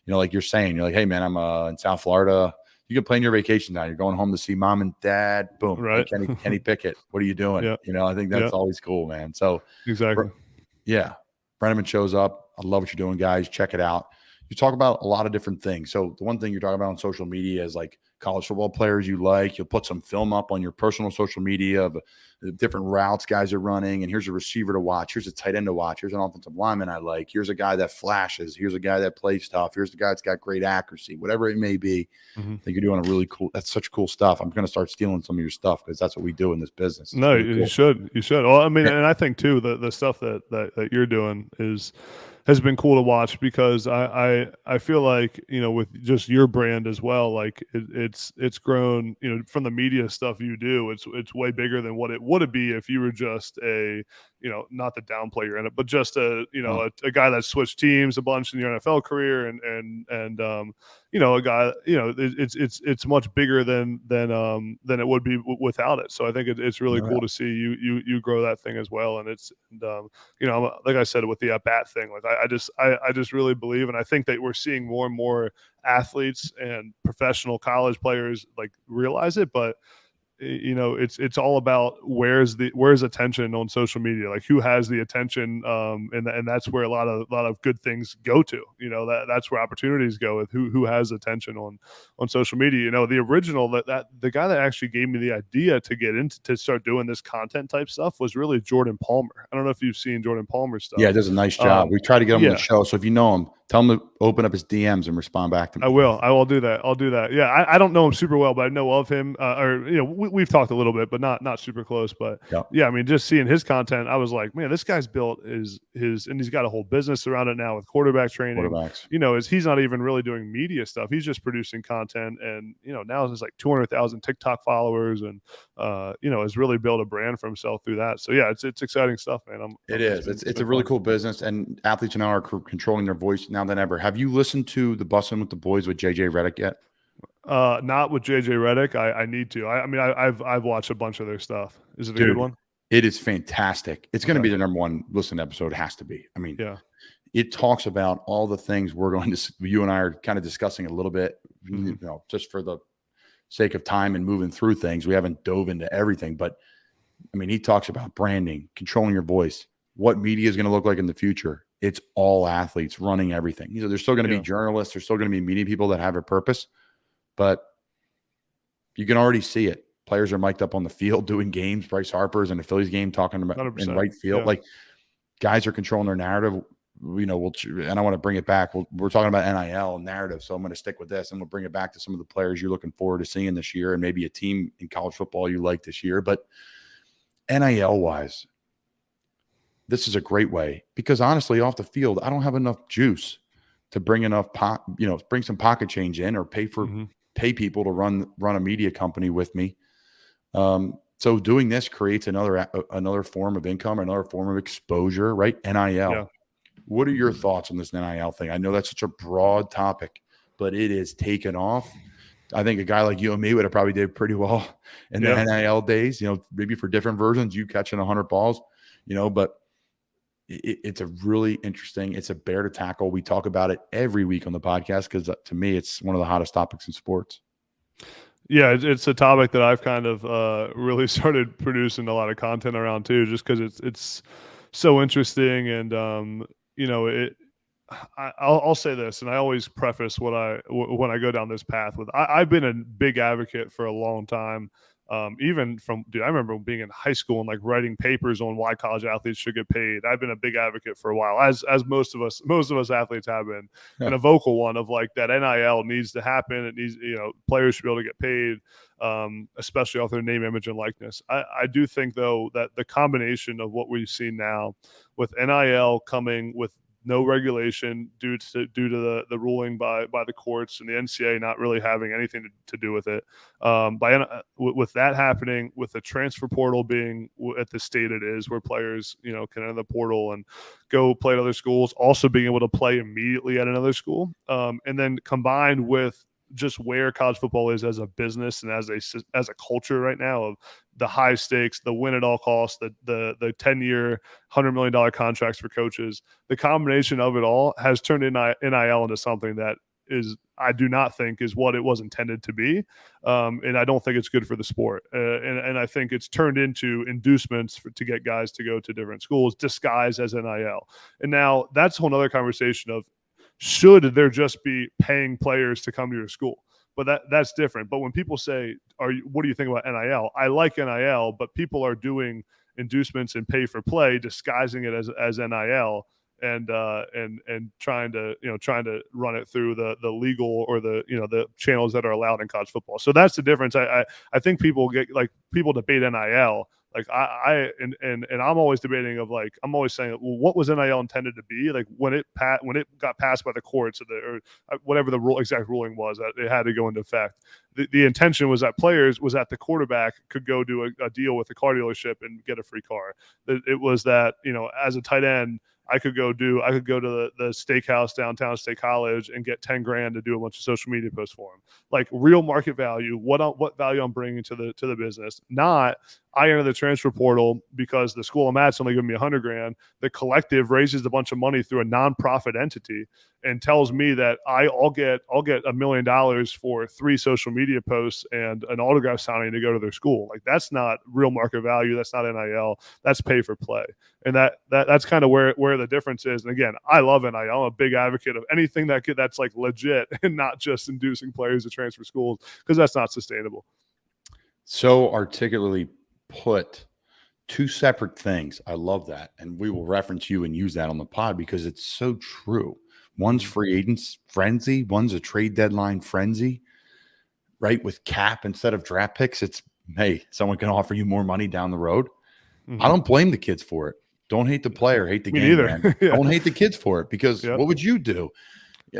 Like you're saying, you're like, hey man, I'm in South Florida. You can plan your vacation now. You're going home to see mom and dad. Boom. Right. Hey, Kenny Pickett. What are you doing? I think that's always cool, man. So exactly. Yeah. Brennaman shows up. I love what you're doing, guys. Check it out. You talk about a lot of different things. So the one thing you're talking about on social media is like college football players you like. You'll put some film up on your personal social media of the different routes guys are running. And here's a receiver to watch. Here's a tight end to watch. Here's an offensive lineman I like. Here's a guy that flashes. Here's a guy that plays tough. Here's the guy that's got great accuracy, whatever it may be. I think you're doing a really cool. That's such cool stuff. I'm going to start stealing some of your stuff because that's what we do in this business. It's no, really you should. Well, I mean, and I think too, the stuff that you're doing has been cool to watch, because I feel like, with just your brand as well, like it's grown, from the media stuff you do, it's way bigger than what it would be if you were just a, not to downplay your in it, but just a guy that switched teams a bunch in your NFL career and a guy, it's much bigger than it would be without it. So I think it's really cool to see you grow that thing as well. And like I said, with the at bat thing, like I just really believe, and I think that we're seeing more and more athletes and professional college players like realize it, but it's all about where's attention on social media, like who has the attention, and that's where a lot of good things go to. That's where opportunities go, with who has attention on social media. The original that the guy that actually gave me the idea to start doing this content type stuff was really Jordan Palmer. I don't know if you've seen Jordan Palmer's stuff. Yeah, he does a nice job. We try to get him on the show, so if you know him, tell him to open up his DMs and respond back to me. I will do that. I'll do that. Yeah, I don't know him super well, but I know of him. We've talked a little bit, but not super close. But yeah, I mean, just seeing his content, I was like, man, this guy's built his, and he's got a whole business around it now with quarterback training. He's not even really doing media stuff. He's just producing content, and now there's like 200,000 TikTok followers, and has really built a brand for himself through that. So yeah, it's exciting stuff, man. It's a really cool business, and athletes now are controlling their voice now than ever. Have you listened to the Bussin' with the Boys with JJ Redick yet? Not with JJ Redick. I need to. I've watched a bunch of their stuff. Is it a good one? It is fantastic. It's going to be the number one listened episode. It has to be. I mean, it talks about all the things we're going to. You and I are kind of discussing a little bit. Just for the sake of time and moving through things, we haven't dove into everything. But I mean, he talks about branding, controlling your voice, what media is going to look like in the future. It's all athletes running everything. There's still going to be journalists. There's still going to be media people that have a purpose, but you can already see it. Players are mic'd up on the field doing games. Bryce Harper's in the Phillies game talking about 100%. in right field. Yeah. Like, guys are controlling their narrative. And I want to bring it back. We're talking about NIL narrative, so I'm going to stick with this, and we'll bring it back to some of the players you're looking forward to seeing this year, and maybe a team in college football you like this year. But NIL wise, this is a great way, because honestly, off the field, I don't have enough juice to bring enough bring some pocket change in, or pay people to run a media company with me. So doing this creates another form of income, another form of exposure, right? NIL. Yeah. What are your thoughts on this NIL thing? I know that's such a broad topic, but it is taken off. I think a guy like you and me would have probably did pretty well in the NIL days, maybe for different versions, you catching 100 balls, but it's a really interesting, it's a bear to tackle. We talk about it every week on the podcast, because to me, it's one of the hottest topics in sports. Yeah, it's a topic that I've kind of really started producing a lot of content around too, just because it's so interesting. And I'll say this, and I always preface when I go down this path with, I've been a big advocate for a long time. Even I remember being in high school and like writing papers on why college athletes should get paid. I've been a big advocate for a while, as most of us athletes have been, and a vocal one of like that NIL needs to happen. It needs, players should be able to get paid, especially off their name, image, and likeness. I do think though that the combination of what we've seen now with NIL coming with no regulation due to the ruling by the courts, and the NCAA not really having anything to do with it. With that happening, with the transfer portal being at the state it is, where players can enter the portal and go play at other schools, also being able to play immediately at another school, and then combined with just where college football is as a business and as a culture right now, of the high stakes, the win at all costs, the 10-year, $100 million contracts for coaches. The combination of it all has turned NIL into something that I do not think is what it was intended to be. And I don't think it's good for the sport. And I think it's turned into inducements to get guys to go to different schools disguised as NIL. And now that's a whole other conversation of, should there just be paying players to come to your school? But that's different. But when people say, what do you think about NIL? I like NIL, but people are doing inducements and pay for play, disguising it as NIL, and trying to run it through the legal or the channels that are allowed in college football. So that's the difference. I think people debate NIL. Like and I'm always debating of, like, I'm always saying, well, what was NIL intended to be? Like when it got passed by the courts, or whatever the exact ruling was, that it had to go into effect. The intention was that the quarterback could go do a deal with a car dealership and get a free car. It was that, as a tight end, I could go to the steakhouse downtown State College and get $10,000 to do a bunch of social media posts for him. Like real market value, what value I'm bringing to the business. Not, I enter the transfer portal because the school I'm at's only giving me $100,000. The collective raises a bunch of money through a nonprofit entity and tells me that I'll get $1 million for 3 social media posts and an autograph signing to go to their school. Like, that's not real market value. That's not NIL. That's pay for play. And that's kind of where the difference is. And again, I love NIL. I'm a big advocate of anything that's like legit and not just inducing players to transfer schools, because that's not sustainable. So articulately put, 2 separate things. I love that. And we will reference you and use that on the pod because it's so true. One's free agents frenzy. One's a trade deadline frenzy, right? With cap instead of draft picks. It's, hey, someone can offer you more money down the road. I don't blame the kids for it. Don't hate the player, hate the game, man. Yeah. Don't hate the kids for it, because what would you do?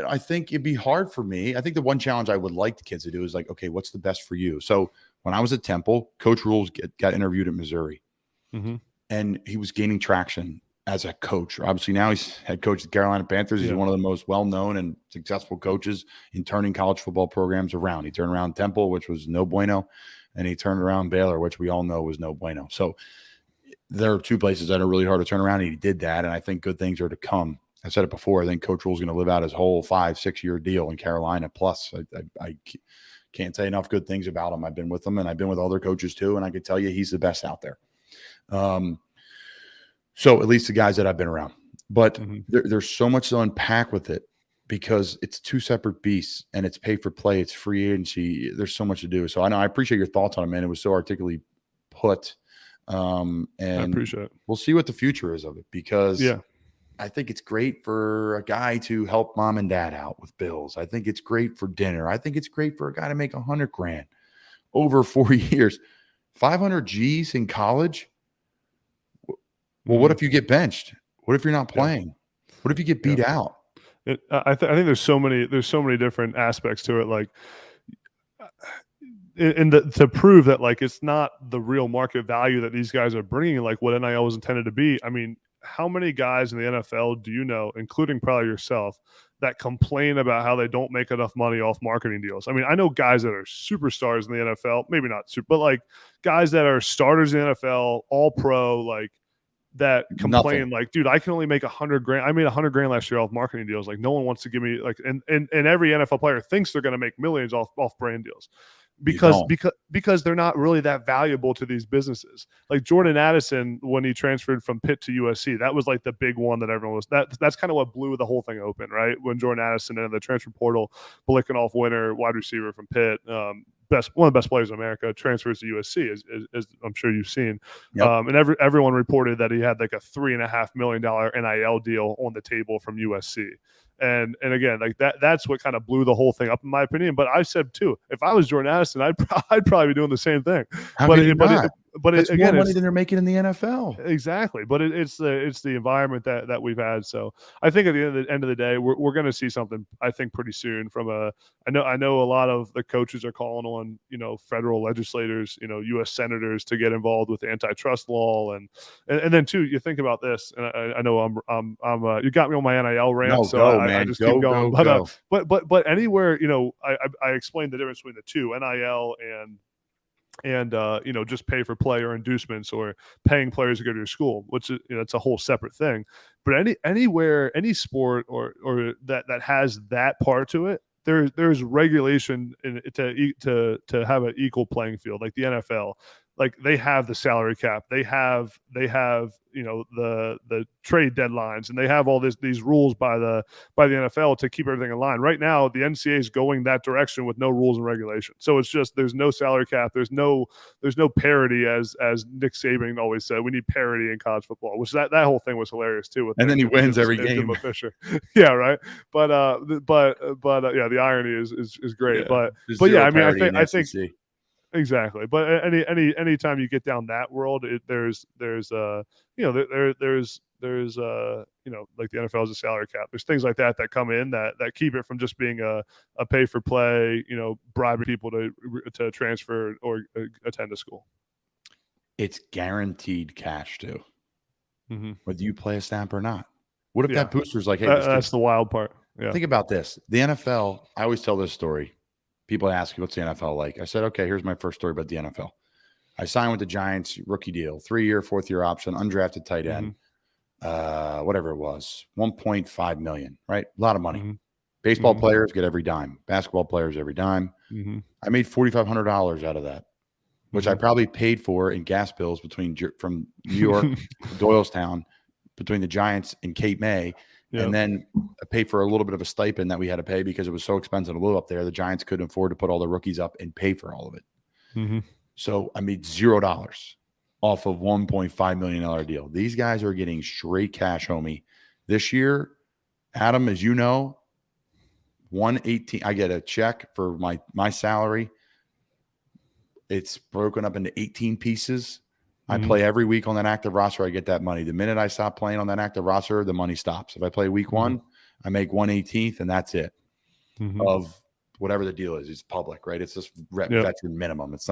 I think it'd be hard for me. I think the one challenge I would like the kids to do is like, okay, what's the best for you? So when I was at Temple, Coach Rules got interviewed at Missouri, and he was gaining traction as a coach. Obviously now he's head coach of the Carolina Panthers. He's one of the most well-known and successful coaches in turning college football programs around. He turned around Temple, which was no bueno, and he turned around Baylor, which we all know was no bueno. So there are 2 places that are really hard to turn around, and he did that, and I think good things are to come. I said it before. I think Coach Rule's going to live out his whole 5-6 year deal in Carolina. Plus, I Can't say enough good things about him. I've been with him, and I've been with other coaches too, and I can tell you he's the best out there. So at least the guys that I've been around. But there's so much to unpack with it because it's two separate beasts, and it's pay for play, it's free agency. There's so much to do. So I appreciate your thoughts on it, man. It was so articulately put. And I appreciate it. We'll see what the future is of it, because Yeah. I think it's great for a guy to help mom and dad out with bills. I think it's great for dinner. I think it's great for a guy to make $100,000 over 4 years, 500 G's in college. Well, what if you get benched? What if you're not playing? What if you get beat out? I think there's so many different aspects to it. Like, to prove that, like, it's not the real market value that these guys are bringing, like what NIL was intended to be. I mean, how many guys in the NFL do you know, including probably yourself, that complain about how they don't make enough money off marketing deals? I mean, I know guys that are superstars in the NFL, maybe not super, but like guys that are starters in the NFL, all pro, like, that complain like, dude, I can only make $100,000. I made $100,000 last year off marketing deals. Like, no one wants to give me, like, and every NFL player thinks they're going to make millions off brand deals because they're not really that valuable to these businesses. Like Jordan Addison, when he transferred from Pitt to USC, that was like the big one that everyone was, that's kind of what blew the whole thing open, right? When Jordan Addison in the transfer portal, Blickenoff winner, wide receiver from Pitt, one of the best players in America, transfers to USC, as I'm sure you've seen. Yep. And everyone reported that he had like a $3.5 million NIL deal on the table from USC. And again, like that's what kind of blew the whole thing up, in my opinion. But I said too, if I was Jordan Addison, I'd probably be doing the same thing. That's more money than they're making in the NFL. Exactly, but it's the environment that we've had. So I think at the end of the day, we're going to see something, I think, pretty soon from I know a lot of the coaches are calling on, federal legislators, U.S. senators to get involved with antitrust law, and then too, you think about this, and I know I'm you got me on my NIL rant, no, so go, I just keep going. But anywhere, I explained the difference between the two, NIL and just pay for play or inducements or paying players to go to your school, which is, it's a whole separate thing. But anywhere, any sport or that has that part to it, there's regulation to have an equal playing field. Like the NFL, like they have the salary cap, they have the trade deadlines, and they have all these rules by the NFL to keep everything in line. Right now, the NCAA is going that direction with no rules and regulation. So it's just, there's no salary cap, there's no parity, as Nick Saban always said. We need parity in college football, which that whole thing was hilarious too. And then he wins every game. Yeah, right. But yeah, the irony is great. Yeah, but yeah, I mean, I think. Exactly, but any time you get down that world, there's like the NFL is a salary cap. There's things like that come in that keep it from just being a pay for play, bribing people to transfer or attend a school. It's guaranteed cash too, whether you play a snap or not. What if that booster's like, hey, that's the wild part. Yeah. Think about this. The NFL, I always tell this story. People ask me, what's the NFL like? I said, okay, here's my first story about the NFL. I signed with the Giants, rookie deal, 3-year, 4th-year option, undrafted tight end, whatever it was, $1.5 million, right? A lot of money. Baseball players get every dime. Basketball players every dime. I made $4,500 out of that, which I probably paid for in gas bills from New York to Doylestown, between the Giants and Cape May. Yep. And then I paid for a little bit of a stipend that we had to pay because it was so expensive to live up there. The Giants couldn't afford to put all the rookies up and pay for all of it. So I made $0 off of $1.5 million deal. These guys are getting straight cash, homie. This year, Adam, as you know, 118. I get a check for my salary. It's broken up into 18 pieces. I play every week on that active roster. I get that money. The minute I stop playing on that active roster, the money stops. If I play week 1, I make 1/18th, and that's it. Of whatever the deal is. It's public, right? It's just veteran minimum. It's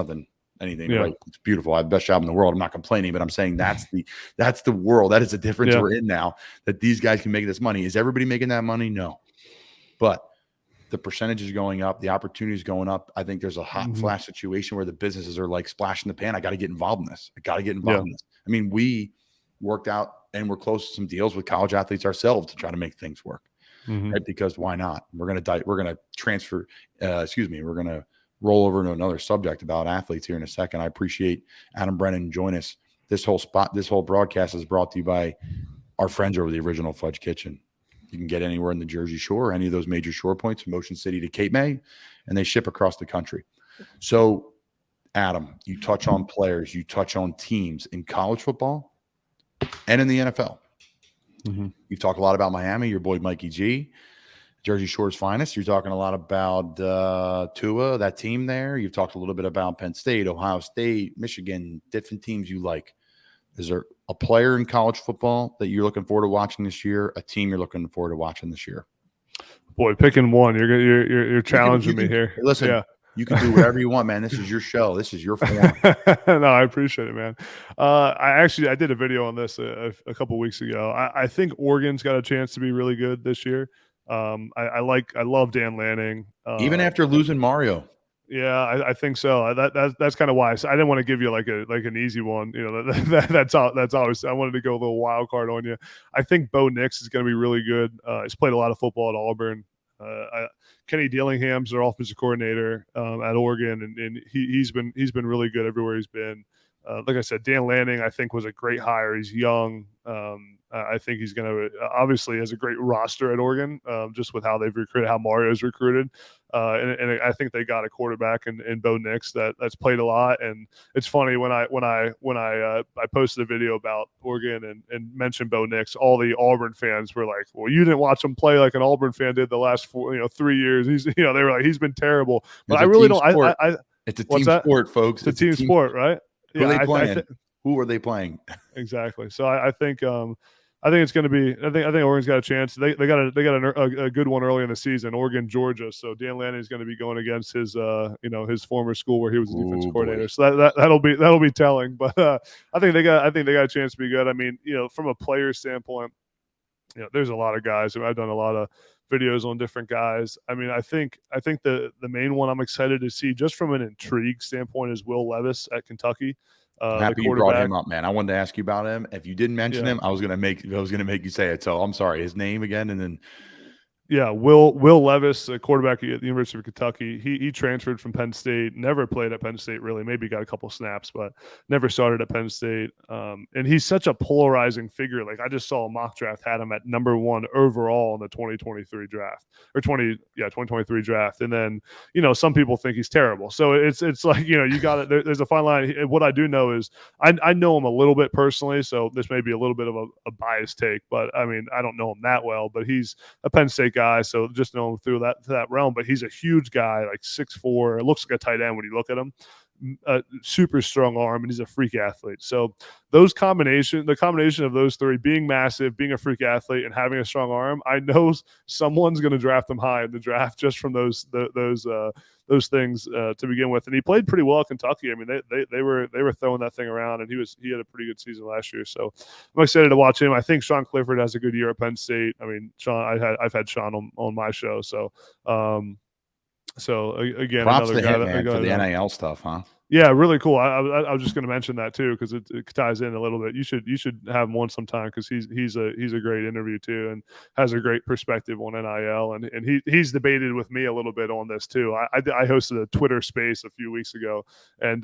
anything. Right? It's beautiful. I have the best job in the world. I'm not complaining, but I'm saying that's the world. That is the difference we're in now, that these guys can make this money. Is everybody making that money? No. But the percentage is going up. The opportunity is going up. I think there's a hot flash situation where the businesses are like splashing the pan. I got to get involved in this. I mean, we worked out and we're close to some deals with college athletes ourselves to try to make things work. Right? Because why not? We're going to transfer. We're going to roll over to another subject about athletes here in a second. I appreciate Adam Brennan join us. This whole broadcast is brought to you by our friends over the Original Fudge Kitchen. You can get anywhere in the Jersey Shore, any of those major shore points, from Ocean City to Cape May, and they ship across the country. So, Adam, you touch on players, you touch on teams in college football and in the NFL. Mm-hmm. You've talked a lot about Miami, your boy Mikey G, Jersey Shore's finest. You're talking a lot about Tua, that team there. You've talked a little bit about Penn State, Ohio State, Michigan, different teams you like. Is there a player in college football that you're looking forward to watching this year? A team you're looking forward to watching this year? Boy, picking one. You're challenging me here. Listen, yeah. You can do whatever you want, man. This is your show. This is your forum. No, I appreciate it, man. I did a video on this a couple weeks ago. I think Oregon's got a chance to be really good this year. I love Dan Lanning. Even after losing Mario. Yeah, I think so. That's kind of why I didn't want to give you like an easy one. You know, that's always, I wanted to go a little wild card on you. I think Bo Nix is going to be really good. He's played a lot of football at Auburn. Kenny Dillingham's their offensive coordinator at Oregon, and he's been really good everywhere he's been. Like I said, Dan Lanning I think was a great hire. He's young. I think he's going to obviously has a great roster at Oregon, just with how they've recruited, how Mario's recruited, and I think they got a quarterback in Bo Nix that's played a lot. And it's funny when I posted a video about Oregon and mentioned Bo Nix, all the Auburn fans were like, "Well, you didn't watch him play like an Auburn fan did the last 3 years." They were like, "He's been terrible." But I really don't. It's a team sport, folks. It's a team sport, right? Who are they playing? Who are they playing? Exactly. So I think it's going to be. I think Oregon's got a chance. They got a good one early in the season. Oregon, Georgia. So Dan Lanning is going to be going against his his former school where he was the defensive coordinator. So that'll be telling. But I think they got a chance to be good. I mean, from a player standpoint, there's a lot of guys. I've done a lot of videos on different guys. I mean, I think the main one I'm excited to see, just from an intrigue standpoint, is Will Levis at Kentucky. I'm happy you brought him up, man. I wanted to ask you about him. If you didn't mention him, I was gonna make you say it. So I'm sorry. His name again, and then. Yeah, Will Levis, a quarterback at the University of Kentucky. He transferred from Penn State, never played at Penn State really. Maybe got a couple snaps, but never started at Penn State. And he's such a polarizing figure. Like, I just saw a mock draft had him at number 1 overall in the 2023 draft, or 2023 draft. And then some people think he's terrible. So it's like you got it. There's a fine line. What I do know is I know him a little bit personally, so this may be a little bit of a biased take, but I mean I don't know him that well. But he's a Penn State guy, so just know him through that realm. But he's a huge guy, like 6'4". It looks like a tight end when you look at him. Super strong arm, and he's a freak athlete. So the combination of those three, being massive, being a freak athlete, and having a strong arm, I know someone's going to draft him high in the draft just from those things to begin with. And he played pretty well at Kentucky. I mean, they were throwing that thing around, and he had a pretty good season last year. So I'm excited to watch him. I think Sean Clifford has a good year at Penn State. I mean, I've had Sean on my show, so. So again, props another to guy him, man, for the NIL stuff, huh? Yeah, really cool. I was just going to mention that too, because it ties in a little bit. You should have him on sometime, because he's a great interview too, and has a great perspective on NIL, and he's debated with me a little bit on this too. I hosted a Twitter space a few weeks ago, and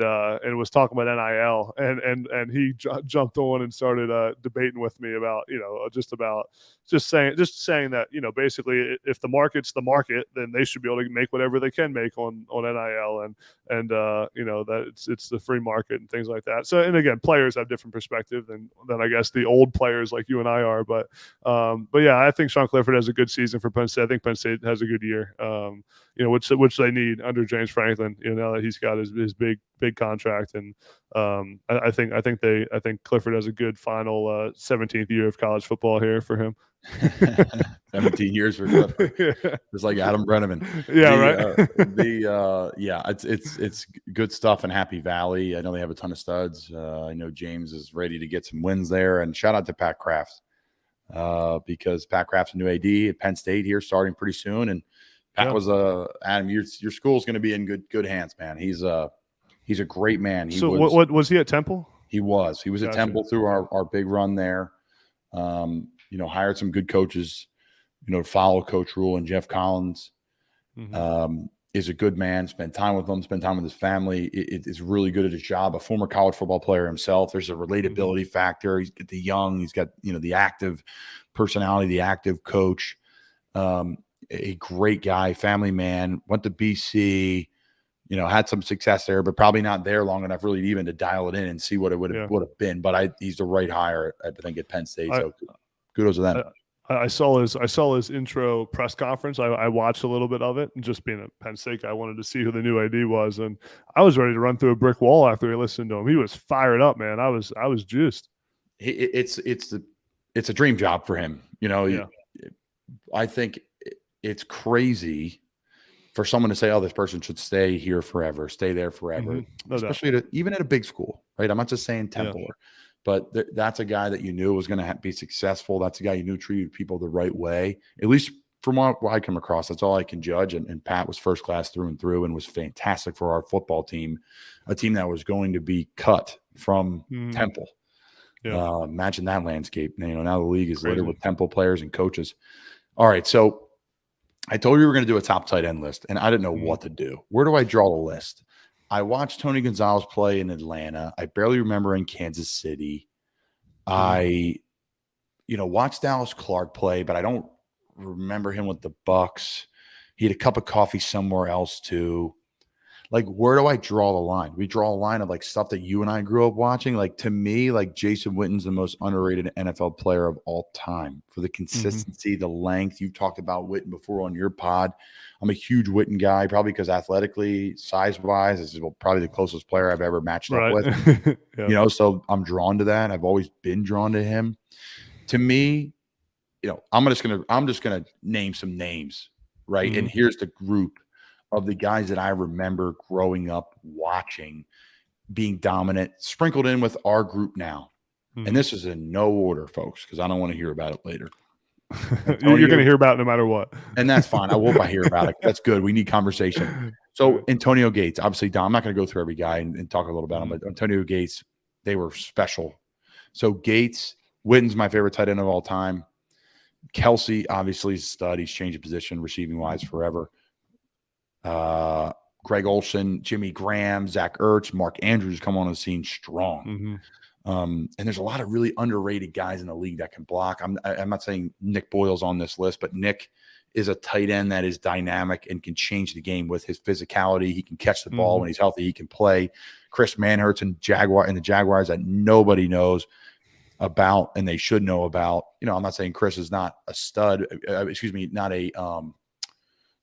was talking about NIL, and he jumped on and started debating with me about just saying that basically if the market's the market, then they should be able to make whatever they can make on NIL, and that it's the free market and things like that. So, and again, players have different perspective than I guess the old players like you and I are. But yeah, I think Sean Clifford has a good season for Penn State. I think Penn State has a good year. Which they need under James Franklin. Now that he's got his big contract, and I think Clifford has a good final 17th year of college football here for him. 17 years for Clifford. Yeah. Just like Adam Brennaman. Right. It's good stuff in Happy Valley. I know they have a ton of studs. I know James is ready to get some wins there, and shout out to Pat Crafts, because Pat Crafts a new AD at Penn State here starting pretty soon, and Pat was Adam, your school's going to be in good hands, man. He's a great man. What was he at Temple? He was at Temple through our big run there. Hired some good coaches, to follow Coach Rule and Jeff Collins. Mm-hmm. is a good man. Spend time with him, spend time with his family. Is really good at his job. A former college football player himself. There's a relatability factor. He's got the young. He's got the active personality, the active coach. A great guy, family man. Went to BC. Had some success there, but probably not there long enough really even to dial it in and see what it would have been. But he's the right hire, I think, at Penn State. So kudos to them. I saw his intro press conference. I watched a little bit of it, and just being a Penn State guy, I wanted to see who the new AD was, and I was ready to run through a brick wall after I listened to him. He was fired up, man. I was juiced. It's a dream job for him. I think it's crazy for someone to say, "Oh, this person should stay here forever, stay there forever," especially even at a big school, right? I'm not just saying Temple, but that's a guy that you knew was going to be successful. That's a guy you knew treated people the right way, at least from what I come across. That's all I can judge. And Pat was first class through and through, and was fantastic for our football team, a team that was going to be cut from Temple. Yeah. Imagine that landscape. Now the league is littered with Temple players and coaches. All right, so I told you we were going to do a top tight end list, and I didn't know what to do. Where do I draw the list? I watched Tony Gonzalez play in Atlanta. I barely remember in Kansas City. I, watched Dallas Clark play, but I don't remember him with the Bucks. He had a cup of coffee somewhere else too. Like, where do I draw the line? We draw a line of stuff that you and I grew up watching. To me, Jason Witten's the most underrated NFL player of all time for the consistency, the length. You've talked about Witten before on your pod. I'm a huge Witten guy, probably because athletically, size-wise, this is probably the closest player I've ever matched up with. So I'm drawn to that. I've always been drawn to him. To me, I'm just gonna name some names, right? And here's the group of the guys that I remember growing up watching, being dominant, sprinkled in with our group now. And this is in no order, folks, because I don't want to hear about it later. You're going to hear about it no matter what. And that's fine. I will if I hear about it. That's good. We need conversation. So Antonio Gates, obviously, Dom, I'm not going to go through every guy and talk a little about him, but Antonio Gates, they were special. So Gates, Witten's my favorite tight end of all time. Kelsey, obviously, is a stud. He's changed position receiving-wise forever. Greg Olsen, Jimmy Graham, Zach Ertz, Mark Andrews come on the scene strong. And there's a lot of really underrated guys in the league that can block. I'm not saying Nick Boyle's on this list, but Nick is a tight end that is dynamic and can change the game with his physicality. He can catch the ball when he's healthy. He can play. Chris Manhertz and the Jaguars that nobody knows about and they should know about. I'm not saying Chris is not a stud. Not a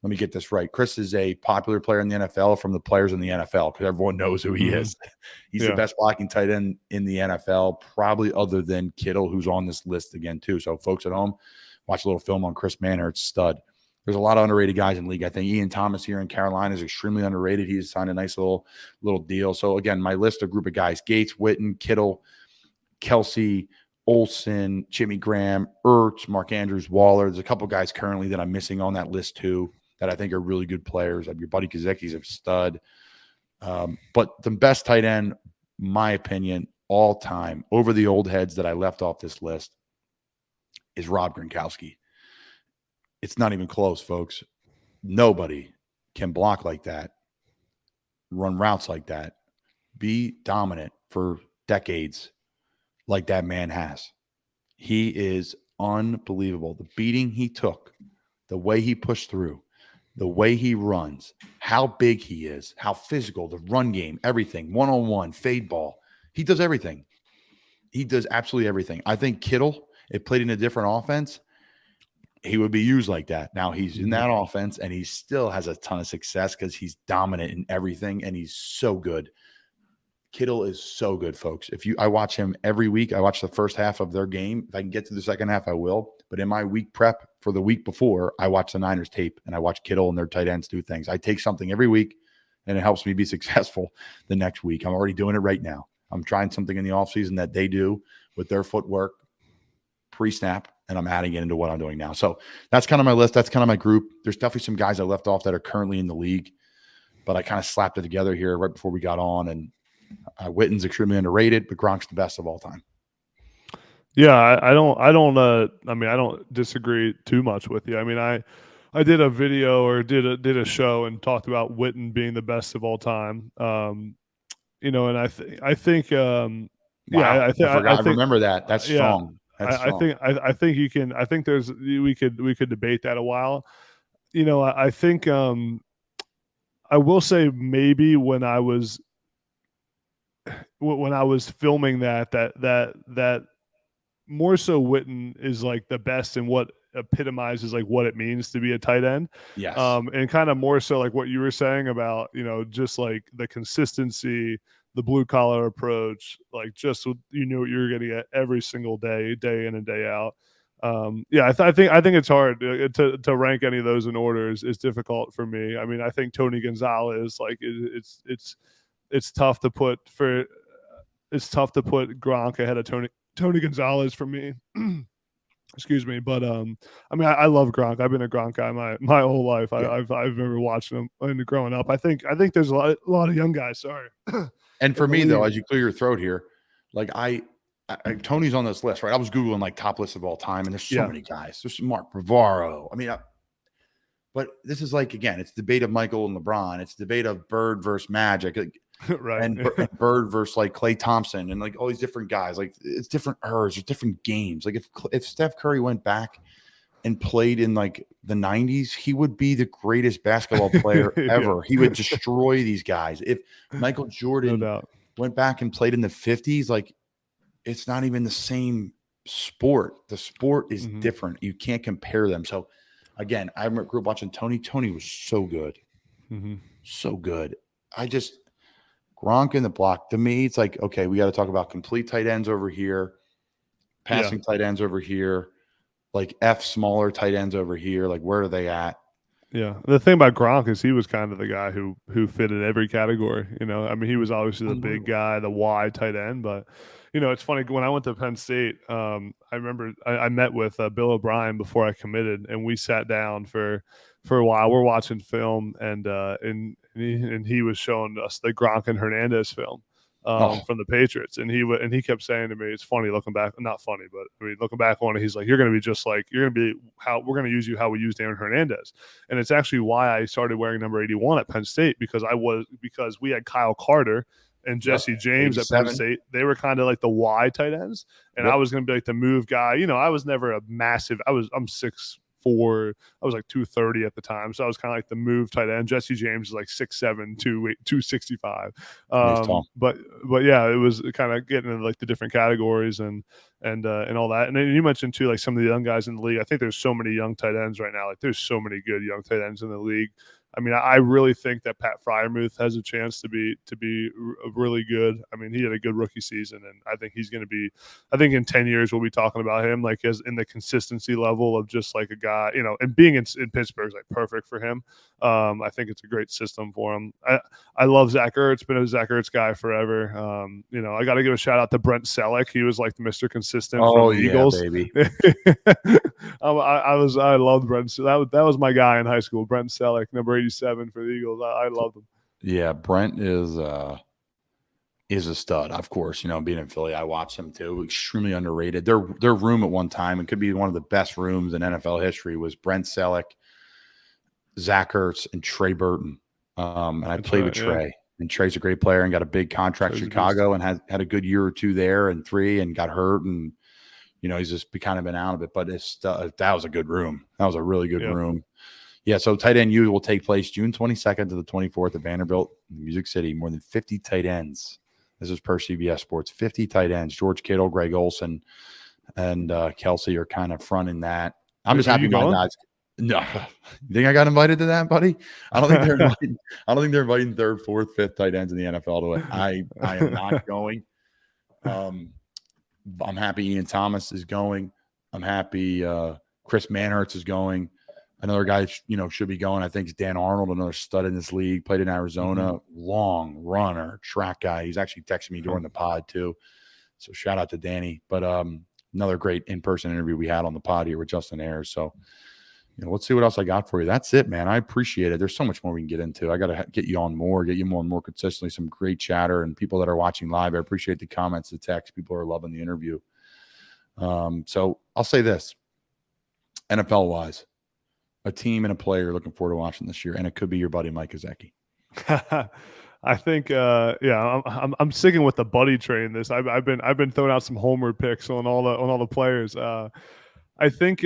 let me get this right. Chris is a popular player in the NFL from the players in the NFL because everyone knows who he is. He's the best blocking tight end in the NFL, probably other than Kittle, who's on this list again too. So folks at home, watch a little film on Chris Manhertz, stud. There's a lot of underrated guys in the league. I think Ian Thomas here in Carolina is extremely underrated. He's signed a nice little deal. So again, my list, a group of guys: Gates, Witten, Kittle, Kelsey, Olsen, Jimmy Graham, Ertz, Mark Andrews, Waller. There's a couple guys currently that I'm missing on that list too that I think are really good players. Your buddy Kazicki's a stud. But the best tight end, my opinion, all time, over the old heads that I left off this list, is Rob Gronkowski. It's not even close, folks. Nobody can block like that, run routes like that, be dominant for decades like that man has. He is unbelievable. The beating he took, the way he pushed through, the way he runs, how big he is, how physical, the run game, everything, one-on-one, fade ball. He does everything. He does absolutely everything. I think Kittle, if played in a different offense, he would be used like that. Now he's in that offense, and he still has a ton of success because he's dominant in everything, and he's so good. Kittle is so good, folks. I watch him every week. I watch the first half of their game. If I can get to the second half, I will. But in my week prep for the week before, I watch the Niners tape and I watch Kittle and their tight ends do things. I take something every week, and it helps me be successful the next week. I'm already doing it right now. I'm trying something in the offseason that they do with their footwork pre-snap, and I'm adding it into what I'm doing now. So that's kind of my list. That's kind of my group. There's definitely some guys I left off that are currently in the league, but I kind of slapped it together here right before we got on, and Witten's extremely underrated, but Gronk's the best of all time. Yeah, I don't disagree too much with you. I mean, I did a video or did a show and talked about Witten being the best of all time. And I think Wow, I I forgot. I think remember that. That's yeah. strong. That's strong. I think you can. I think we could debate that a while. I think I will say maybe when I was filming that more so Witten is like the best in what epitomizes like what it means to be a tight end. Yes. And kind of more so like what you were saying about, just like the consistency, the blue collar approach, like just what you're going to get every single day, day in and day out. I think it's hard to rank any of those in order is difficult for me. I mean, I think Tony Gonzalez, like it's tough to put Gronk ahead of Tony Gonzalez for me. Excuse me, but I mean, I love Gronk. I've been a Gronk guy my whole life. Yeah. I've never watched him and growing up. I think there's a lot of young guys. Sorry. And for me, though, as you clear your throat here, like Tony's on this list, right? I was Googling like top lists of all time, and there's so many guys. There's Mark Bavaro. I mean, but this is like, again, it's debate of Michael and LeBron. It's debate of Bird versus Magic. Like, right. And Bird versus like Klay Thompson and like all these different guys. Like it's different eras, there's different games. Like if Steph Curry went back and played in like the 90s, he would be the greatest basketball player ever. He would destroy these guys. If Michael Jordan went back and played in the 50s, like it's not even the same sport. The sport is different. You can't compare them. So again, I grew up watching Tony. Tony was so good. So good. Gronk in the block. To me, it's like, okay, we got to talk about complete tight ends over here, passing tight ends over here, like smaller tight ends over here. Like, where are they at? Yeah. The thing about Gronk is he was kind of the guy who fit in every category. I mean, he was obviously the big guy, the wide tight end, but it's funny when I went to Penn State. I remember I met with Bill O'Brien before I committed, and we sat down for a while. We're watching film, and he was showing us the Gronk and Hernandez film from the Patriots, and he kept saying to me, it's funny looking back, not funny, but I mean looking back on it, he's like, you're going to be how we're going to use you how we used Aaron Hernandez, and it's actually why I started wearing number 81 at Penn State because we had Kyle Carter and Jesse James 87. At Penn State. They were kind of like the Y tight ends, and I was going to be like the move guy. I was never a massive. I'm 6'4". I was like 230 at the time, so I was kind of like the move tight end. Jesse James is like 6'7", 265. But yeah, it was kind of getting into like the different categories and all that. And then you mentioned too, like some of the young guys in the league. I think there's so many young tight ends right now. Like there's so many good young tight ends in the league. I mean, I really think that Pat Freiermuth has a chance to be really good. I mean, he had a good rookie season, and I think he's going to be. I think in 10 years we'll be talking about him like as in the consistency level of just like a guy, and being in Pittsburgh is like perfect for him. I think it's a great system for him. I love Zach Ertz. Been a Zach Ertz guy forever. I got to give a shout out to Brent Selleck. He was like the Mr. Consistent from the Eagles. Baby. I loved Brent. That was my guy in high school. Brent Selleck, number 87 for the Eagles. I loved him. Yeah, Brent is a stud. Of course, being in Philly, I watched him too. Extremely underrated. Their room at one time, it could be one of the best rooms in NFL history, was Brent Selleck, Zach Ertz, and Trey Burton. And I played with Trey. Yeah. And Trey's a great player and got a big contract in Chicago and had a good year or two there and 3 and got hurt and he's just kind of been out of it. But that was a good room. That was a really good room. Yeah, so Tight End U will take place June 22nd to the 24th at Vanderbilt, Music City. More than 50 tight ends. This is per CBS Sports. 50 tight ends. George Kittle, Greg Olsen, and Kelsey are kind of fronting that. I'm just happy my guys. No, you think I got invited to that, buddy? I don't think they're inviting. I don't think they're inviting 3rd, 4th, 5th tight ends in the NFL to it. I am not going. I'm happy Ian Thomas is going. I'm happy Chris Manhertz is going. Another guy, should be going. I think it's Dan Arnold, another stud in this league. Played in Arizona, long runner, track guy. He's actually texting me during the pod too. So shout out to Danny. But another great in-person interview we had on the pod here with Justin Ayers. So, let's see what else I got for you. That's it, man. I appreciate it. There's so much more we can get into. I got to get you on more, get you more and more consistently. Some great chatter and people that are watching live. I appreciate the comments, the text. People are loving the interview. So I'll say this, NFL-wise. a team and a player you're looking forward to watching this year, and it could be your buddy Mike Gesicki. I think, I'm sticking with the buddy train. I've been throwing out some homer picks on all the players. I think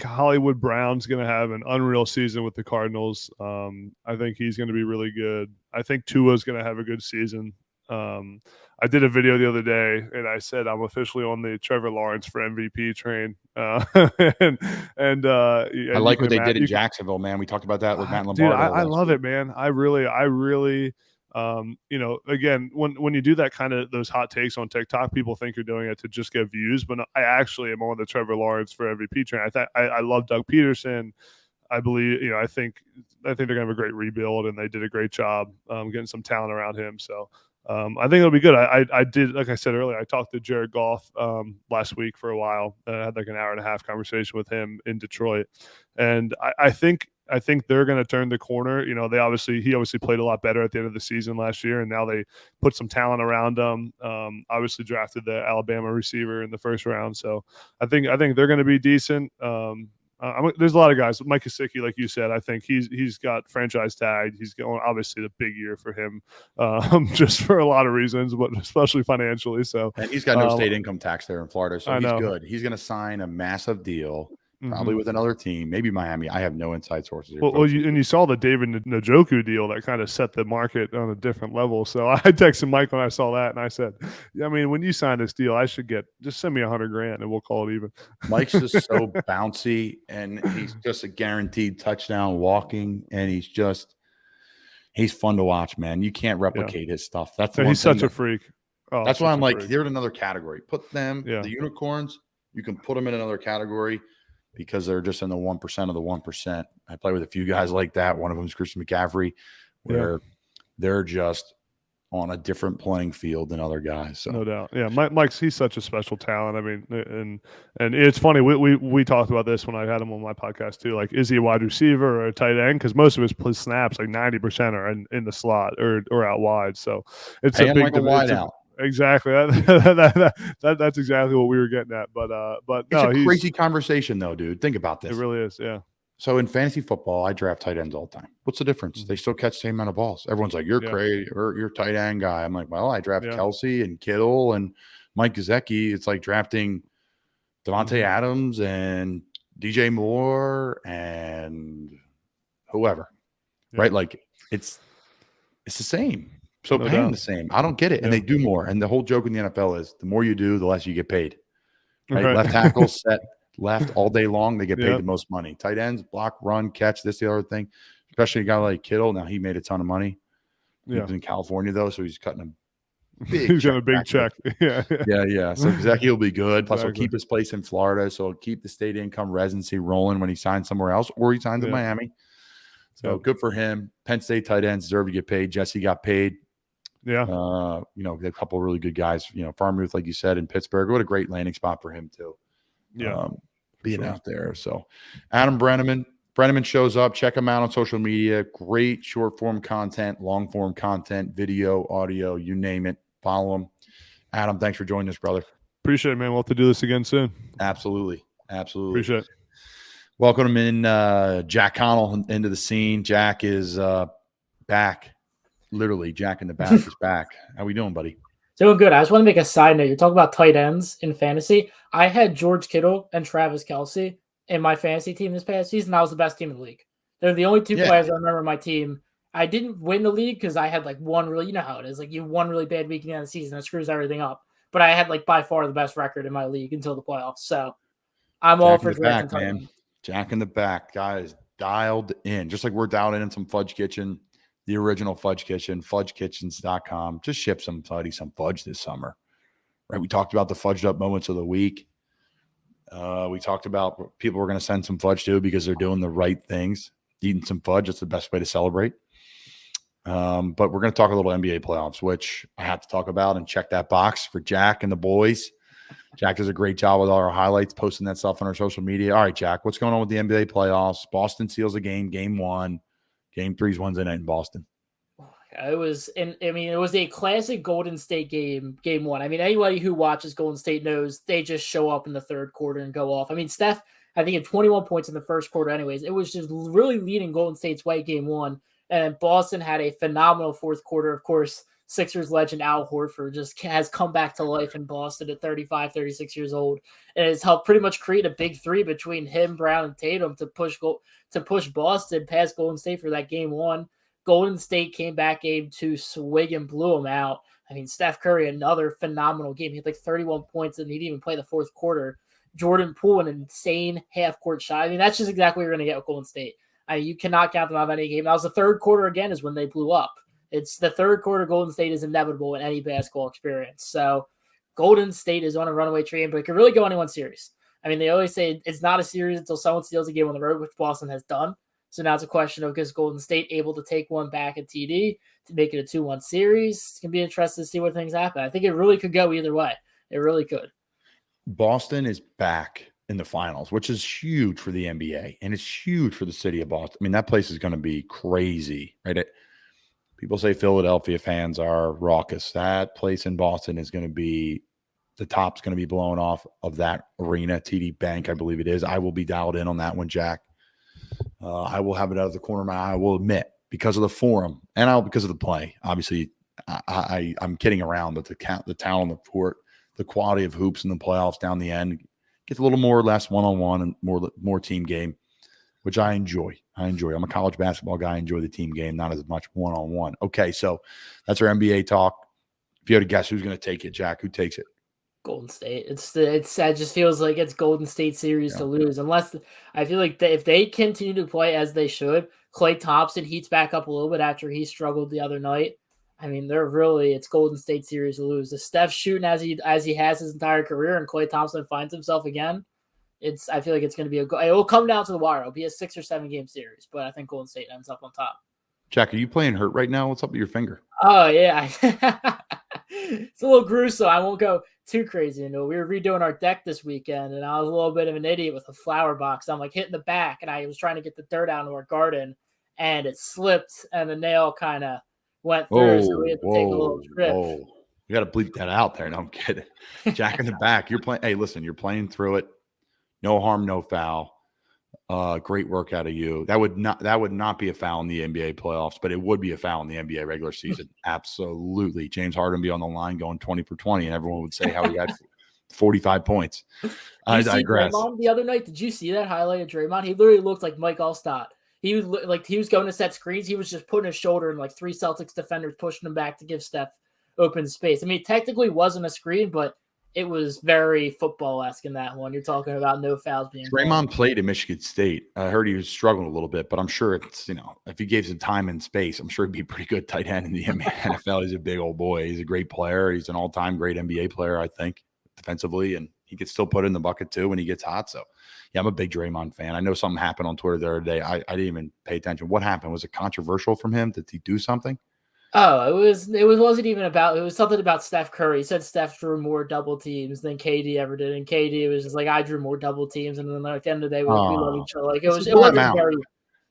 Hollywood Brown's going to have an unreal season with the Cardinals. I think he's going to be really good. I think Tua's going to have a good season. I did a video the other day, and I said I'm officially on the Trevor Lawrence for MVP train. I like what they did in Jacksonville, man. We talked about that with Matt Dude, Lombardo. I love it, man. I really, again, when you do that kind of those hot takes on TikTok, people think you're doing it to just get views, but I actually am on the Trevor Lawrence for MVP train. I love Doug Peterson. I believe, I think they're gonna have a great rebuild, and they did a great job getting some talent around him. So I think it'll be good. I did, like I said earlier, I talked to Jared Goff last week for a while. I had like an hour and a half conversation with him in Detroit, and I think they're going to turn the corner. He obviously played a lot better at the end of the season last year, and now they put some talent around him. Obviously drafted the Alabama receiver in the first round, so I think they're going to be decent. There's a lot of guys. Mike Gesicki, like you said, I think he's got franchise tag. He's going, obviously, the big year for him, just for a lot of reasons, but especially financially. So, and he's got no state income tax there in Florida, so he's know. good. He's going to sign a massive deal, probably with another team, maybe Miami. I have no inside sources. You saw the David Njoku deal that kind of set the market on a different level. So I texted Mike when I saw that, and I said, I mean, when you sign this deal, I should just send me $100,000 and we'll call it even. Mike's just so bouncy, and he's just a guaranteed touchdown walking, and he's fun to watch, man. You can't replicate his stuff. That's the one he's such a freak. Oh, that's why I'm like, they're in another category. Put them, the unicorns, you can put them in another category, because they're just in the 1% of the 1%. I play with a few guys like that. One of them is Christian McCaffrey, where they're just on a different playing field than other guys. So. No doubt. Yeah, Mike's he's such a special talent. I mean, and it's funny. We talked about this when I had him on my podcast too. Like, is he a wide receiver or a tight end? Because most of his snaps, like 90%, are in the slot or out wide. So it's a big wide out. Exactly. That's exactly what we were getting at. But it's a crazy conversation, though, dude. Think about this. It really is. Yeah. So in fantasy football, I draft tight ends all the time. What's the difference? They still catch the same amount of balls. Everyone's like, "You're crazy," or "You're a tight end guy." I'm like, "Well, I draft Kelsey and Kittle and Mike Gesicki." It's like drafting Devontae Adams and DJ Moore and whoever, right? Like it's the same. So pay them the same. I don't get it. And they do more. And the whole joke in the NFL is the more you do, the less you get paid. Right? Left tackle set left all day long. They get paid the most money. Tight ends, block, run, catch, this, the other thing. Especially a guy like Kittle. Now he made a ton of money. He was in California, though, so he's cutting a big he's got a big check. Yeah. So Gesicki will be good. Plus, he'll keep his place in Florida. So he'll keep the state income residency rolling when he signs somewhere else, or he signs in Miami. So good for him. Penn State tight ends deserve to get paid. Jesse got paid. Yeah. A couple of really good guys, Farmouth, like you said, in Pittsburgh. What a great landing spot for him, too. Yeah. Being out there. So Adam Brennaman shows up. Check him out on social media. Great short form content, long form content, video, audio, you name it. Follow him. Adam, thanks for joining us, brother. Appreciate it, man. We'll have to do this again soon. Absolutely. Appreciate it. Welcome him in, Jack Connell into the scene. Jack is back. Literally, Jack in the back is back. How we doing, buddy? Doing good. I just want to make a side note. You're talking about tight ends in fantasy. I had George Kittle and Travis Kelce in my fantasy team this past season. That was the best team in the league. They're the only two players I remember on my team. I didn't win the league because I had like one really, you know how it is. Like you have one really bad week at the end of the season. It screws everything up. But I had like by far the best record in my league until the playoffs. So I'm all for drafting tight end. Jack in the back. Guys, dialed in. Just like we're dialed in some Fudge Kitchen. The original Fudge Kitchen, fudgekitchens.com. Just ship somebody some fudge this summer, right? We talked about the fudged up moments of the week. We talked about people we're going to send some fudge to because they're doing the right things. Eating some fudge, it's the best way to celebrate. But we're going to talk a little NBA playoffs, which I have to talk about and check that box for Jack and the boys. Jack does a great job with all our highlights, posting that stuff on our social media. All right, Jack, what's going on with the NBA playoffs? Boston seals a game 1. Game 3's Wednesday night in Boston. It was a classic Golden State game 1. I mean, anybody who watches Golden State knows they just show up in the third quarter and go off. I mean, Steph I think he had 21 points in the first quarter anyways. It was just really leading Golden State's way game one. And Boston had a phenomenal fourth quarter. Of course, Sixers legend Al Horford just has come back to life in Boston at 35, 36 years old. And it's helped pretty much create a big three between him, Brown, and Tatum to push Boston past Golden State for that game one. Golden State came back game two, swig and blew them out. I mean, Steph Curry, another phenomenal game. He had like 31 points and he didn't even play the fourth quarter. Jordan Poole, an insane half-court shot. I mean, that's just exactly what you're going to get with Golden State. I mean, you cannot count them out of any game. That was the third quarter again is when they blew up. It's the third quarter. Golden State is inevitable in any basketball experience. So Golden State is on a runaway train, but it can really go anyone's series. I mean, they always say it's not a series until someone steals a game on the road, which Boston has done. So now it's a question of, is Golden State able to take one back at TD to make it a 2-1 series? It's going to be interesting to see what things happen. I think it really could go either way. It really could. Boston is back in the finals, which is huge for the NBA, and it's huge for the city of Boston. I mean, that place is going to be crazy, right? People say Philadelphia fans are raucous. That place in Boston is going to be – the top's going to be blown off of that arena, TD Bank, I believe it is. I will be dialed in on that one, Jack. I will have it out of the corner of my eye. I will admit, because of the forum and because of the play. Obviously, I'm kidding around, but the talent on the court, the quality of hoops in the playoffs down the end gets a little more or less one-on-one and more team game, which I enjoy. I'm a college basketball guy. I enjoy the team game, not as much one-on-one. Okay, so that's our NBA talk. If you had to guess who's going to take it, Jack, who takes it? Golden State. It just feels like it's Golden State series to lose. Unless I feel like if they continue to play as they should, Klay Thompson heats back up a little bit after he struggled the other night. I mean, it's Golden State series to lose. If Steph's shooting as he has his entire career and Klay Thompson finds himself again, I feel like it's going to be it will come down to the wire. It'll be a 6 or 7 game series, but I think Golden State ends up on top. Jack, are you playing hurt right now? What's up with your finger? Oh yeah. It's a little gruesome. I won't go too crazy into it. We were redoing our deck this weekend, and I was a little bit of an idiot with a flower box. I'm like hitting the back, and I was trying to get the dirt out of our garden, and it slipped, and the nail kind of went through, so we had to take a little trip. You got to bleep that out there. No, I'm kidding. Jack in the back. You're playing. Hey, listen, you're playing through it. No harm, no foul. Great work out of you. That would not be a foul in the NBA playoffs, but it would be a foul in the NBA regular season. Absolutely. James Harden be on the line going 20 for 20, and everyone would say how he had 45 points. I digress. Draymond the other night, did you see that highlight of Draymond? He literally looked like Mike Allstott. He was going to set screens. He was just putting his shoulder in like 3 Celtics defenders, pushing him back to give Steph open space. I mean, it technically wasn't a screen, but it was very football-esque in that one. You're talking about no fouls being Draymond played at Michigan State. I heard he was struggling a little bit, but I'm sure it's, if he gave some time and space, I'm sure he'd be a pretty good tight end in the NFL. He's a big old boy. He's a great player. He's an all-time great NBA player, I think, defensively, and he could still put it in the bucket too when he gets hot. So, yeah, I'm a big Draymond fan. I know something happened on Twitter the other day. I didn't even pay attention. What happened? Was it controversial from him? Did he do something? Oh, it wasn't even about, it was something about Steph Curry. He said Steph drew more double teams than KD ever did. And KD was just like, I drew more double teams. And then at the end of the day, we love each other. Like it wasn't very.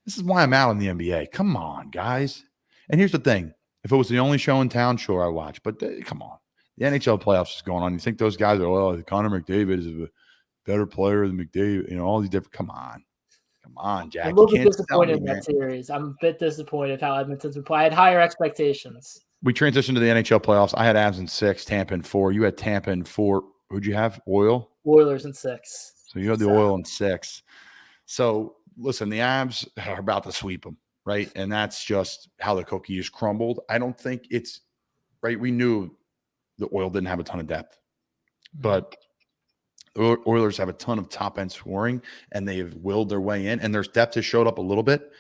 This is why I'm out in the NBA. Come on, guys. And here's the thing. If it was the only show in town, sure, I watch. But come on. The NHL playoffs is going on. You think those guys are, Connor McDavid is a better player than McDavid, all these different. Come on, Jack. I'm a little bit disappointed in that series. I'm a bit disappointed how Edmonton's been playing. I had higher expectations. We transitioned to the NHL playoffs. I had Avs in 6, Tampa in 4. You had Tampa in 4. Who'd you have? Oilers in 6. So you had the Oil in 6. So listen, the Avs are about to sweep them, right? And that's just how the cookie is crumbled. I don't think it's right. We knew the Oil didn't have a ton of depth, but the Oilers have a ton of top-end scoring, and they have willed their way in, and their depth has showed up a little bit,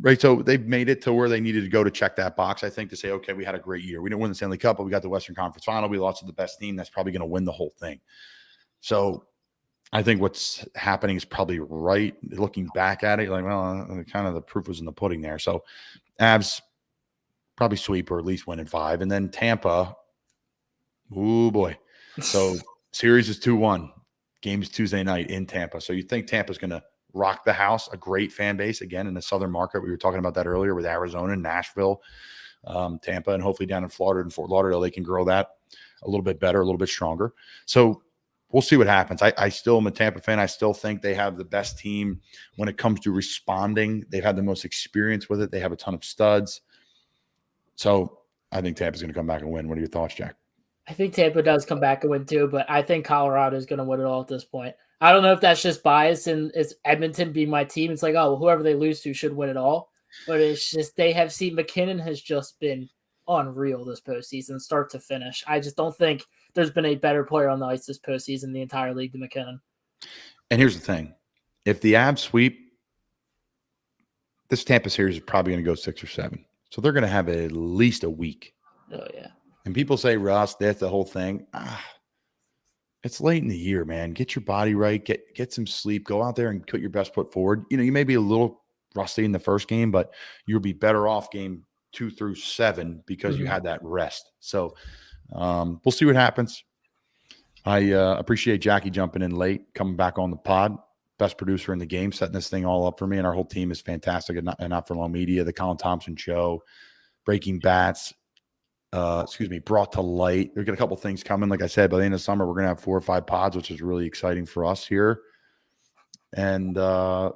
right? So they've made it to where they needed to go to check that box, I think, to say, okay, we had a great year. We didn't win the Stanley Cup, but we got the Western Conference Final. We lost to the best team. That's probably going to win the whole thing. So I think what's happening is probably right. Looking back at it, kind of the proof was in the pudding there. So Avs probably sweep or at least win in 5. And then Tampa, oh boy. So series is 2-1. Game is Tuesday night in Tampa. So you think Tampa's going to rock the house, a great fan base, again, in the southern market. We were talking about that earlier with Arizona, Nashville, Tampa, and hopefully down in Florida and Fort Lauderdale, they can grow that a little bit better, a little bit stronger. So we'll see what happens. I still am a Tampa fan. I still think they have the best team when it comes to responding. They've had the most experience with it. They have a ton of studs. So I think Tampa's going to come back and win. What are your thoughts, Jack? I think Tampa does come back and win too, but I think Colorado is going to win it all at this point. I don't know if that's just bias and it's Edmonton being my team. It's like, oh, whoever they lose to should win it all. But it's just they have seen McKinnon has just been unreal this postseason, start to finish. I just don't think there's been a better player on the ice this postseason in the entire league than McKinnon. And here's the thing. If the Avs sweep, this Tampa series is probably going to go 6 or 7. So they're going to have at least a week. Oh, yeah. And people say, Russ, that's the whole thing. It's late in the year, man. Get your body right. Get some sleep. Go out there and put your best foot forward. You know, you may be a little rusty in the first game, but you'll be better off game 2 through 7 because you had that rest. So we'll see what happens. I appreciate Jackie jumping in late, coming back on the pod. Best producer in the game, setting this thing all up for me. And our whole team is fantastic and Not For Long Media, the Colin Thompson Show, Breaking Bats, Brought to Light. We've got a couple things coming. Like I said, by the end of summer, we're going to have 4 or 5 pods, which is really exciting for us here. And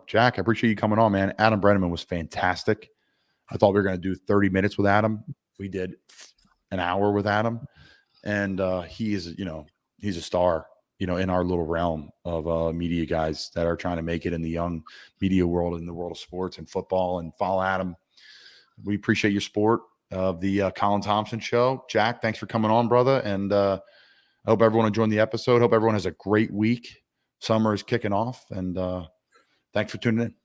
Jack, I appreciate you coming on, man. Adam Brennaman was fantastic. I thought we were going to do 30 minutes with Adam. We did an hour with Adam. And he is, he's a star, in our little realm of media guys that are trying to make it in the young media world, in the world of sports and football. And follow Adam. We appreciate your support of the Colin Thompson Show. Jack, thanks for coming on, brother. And I hope everyone enjoyed the episode. Hope everyone has a great week. Summer is kicking off. And thanks for tuning in.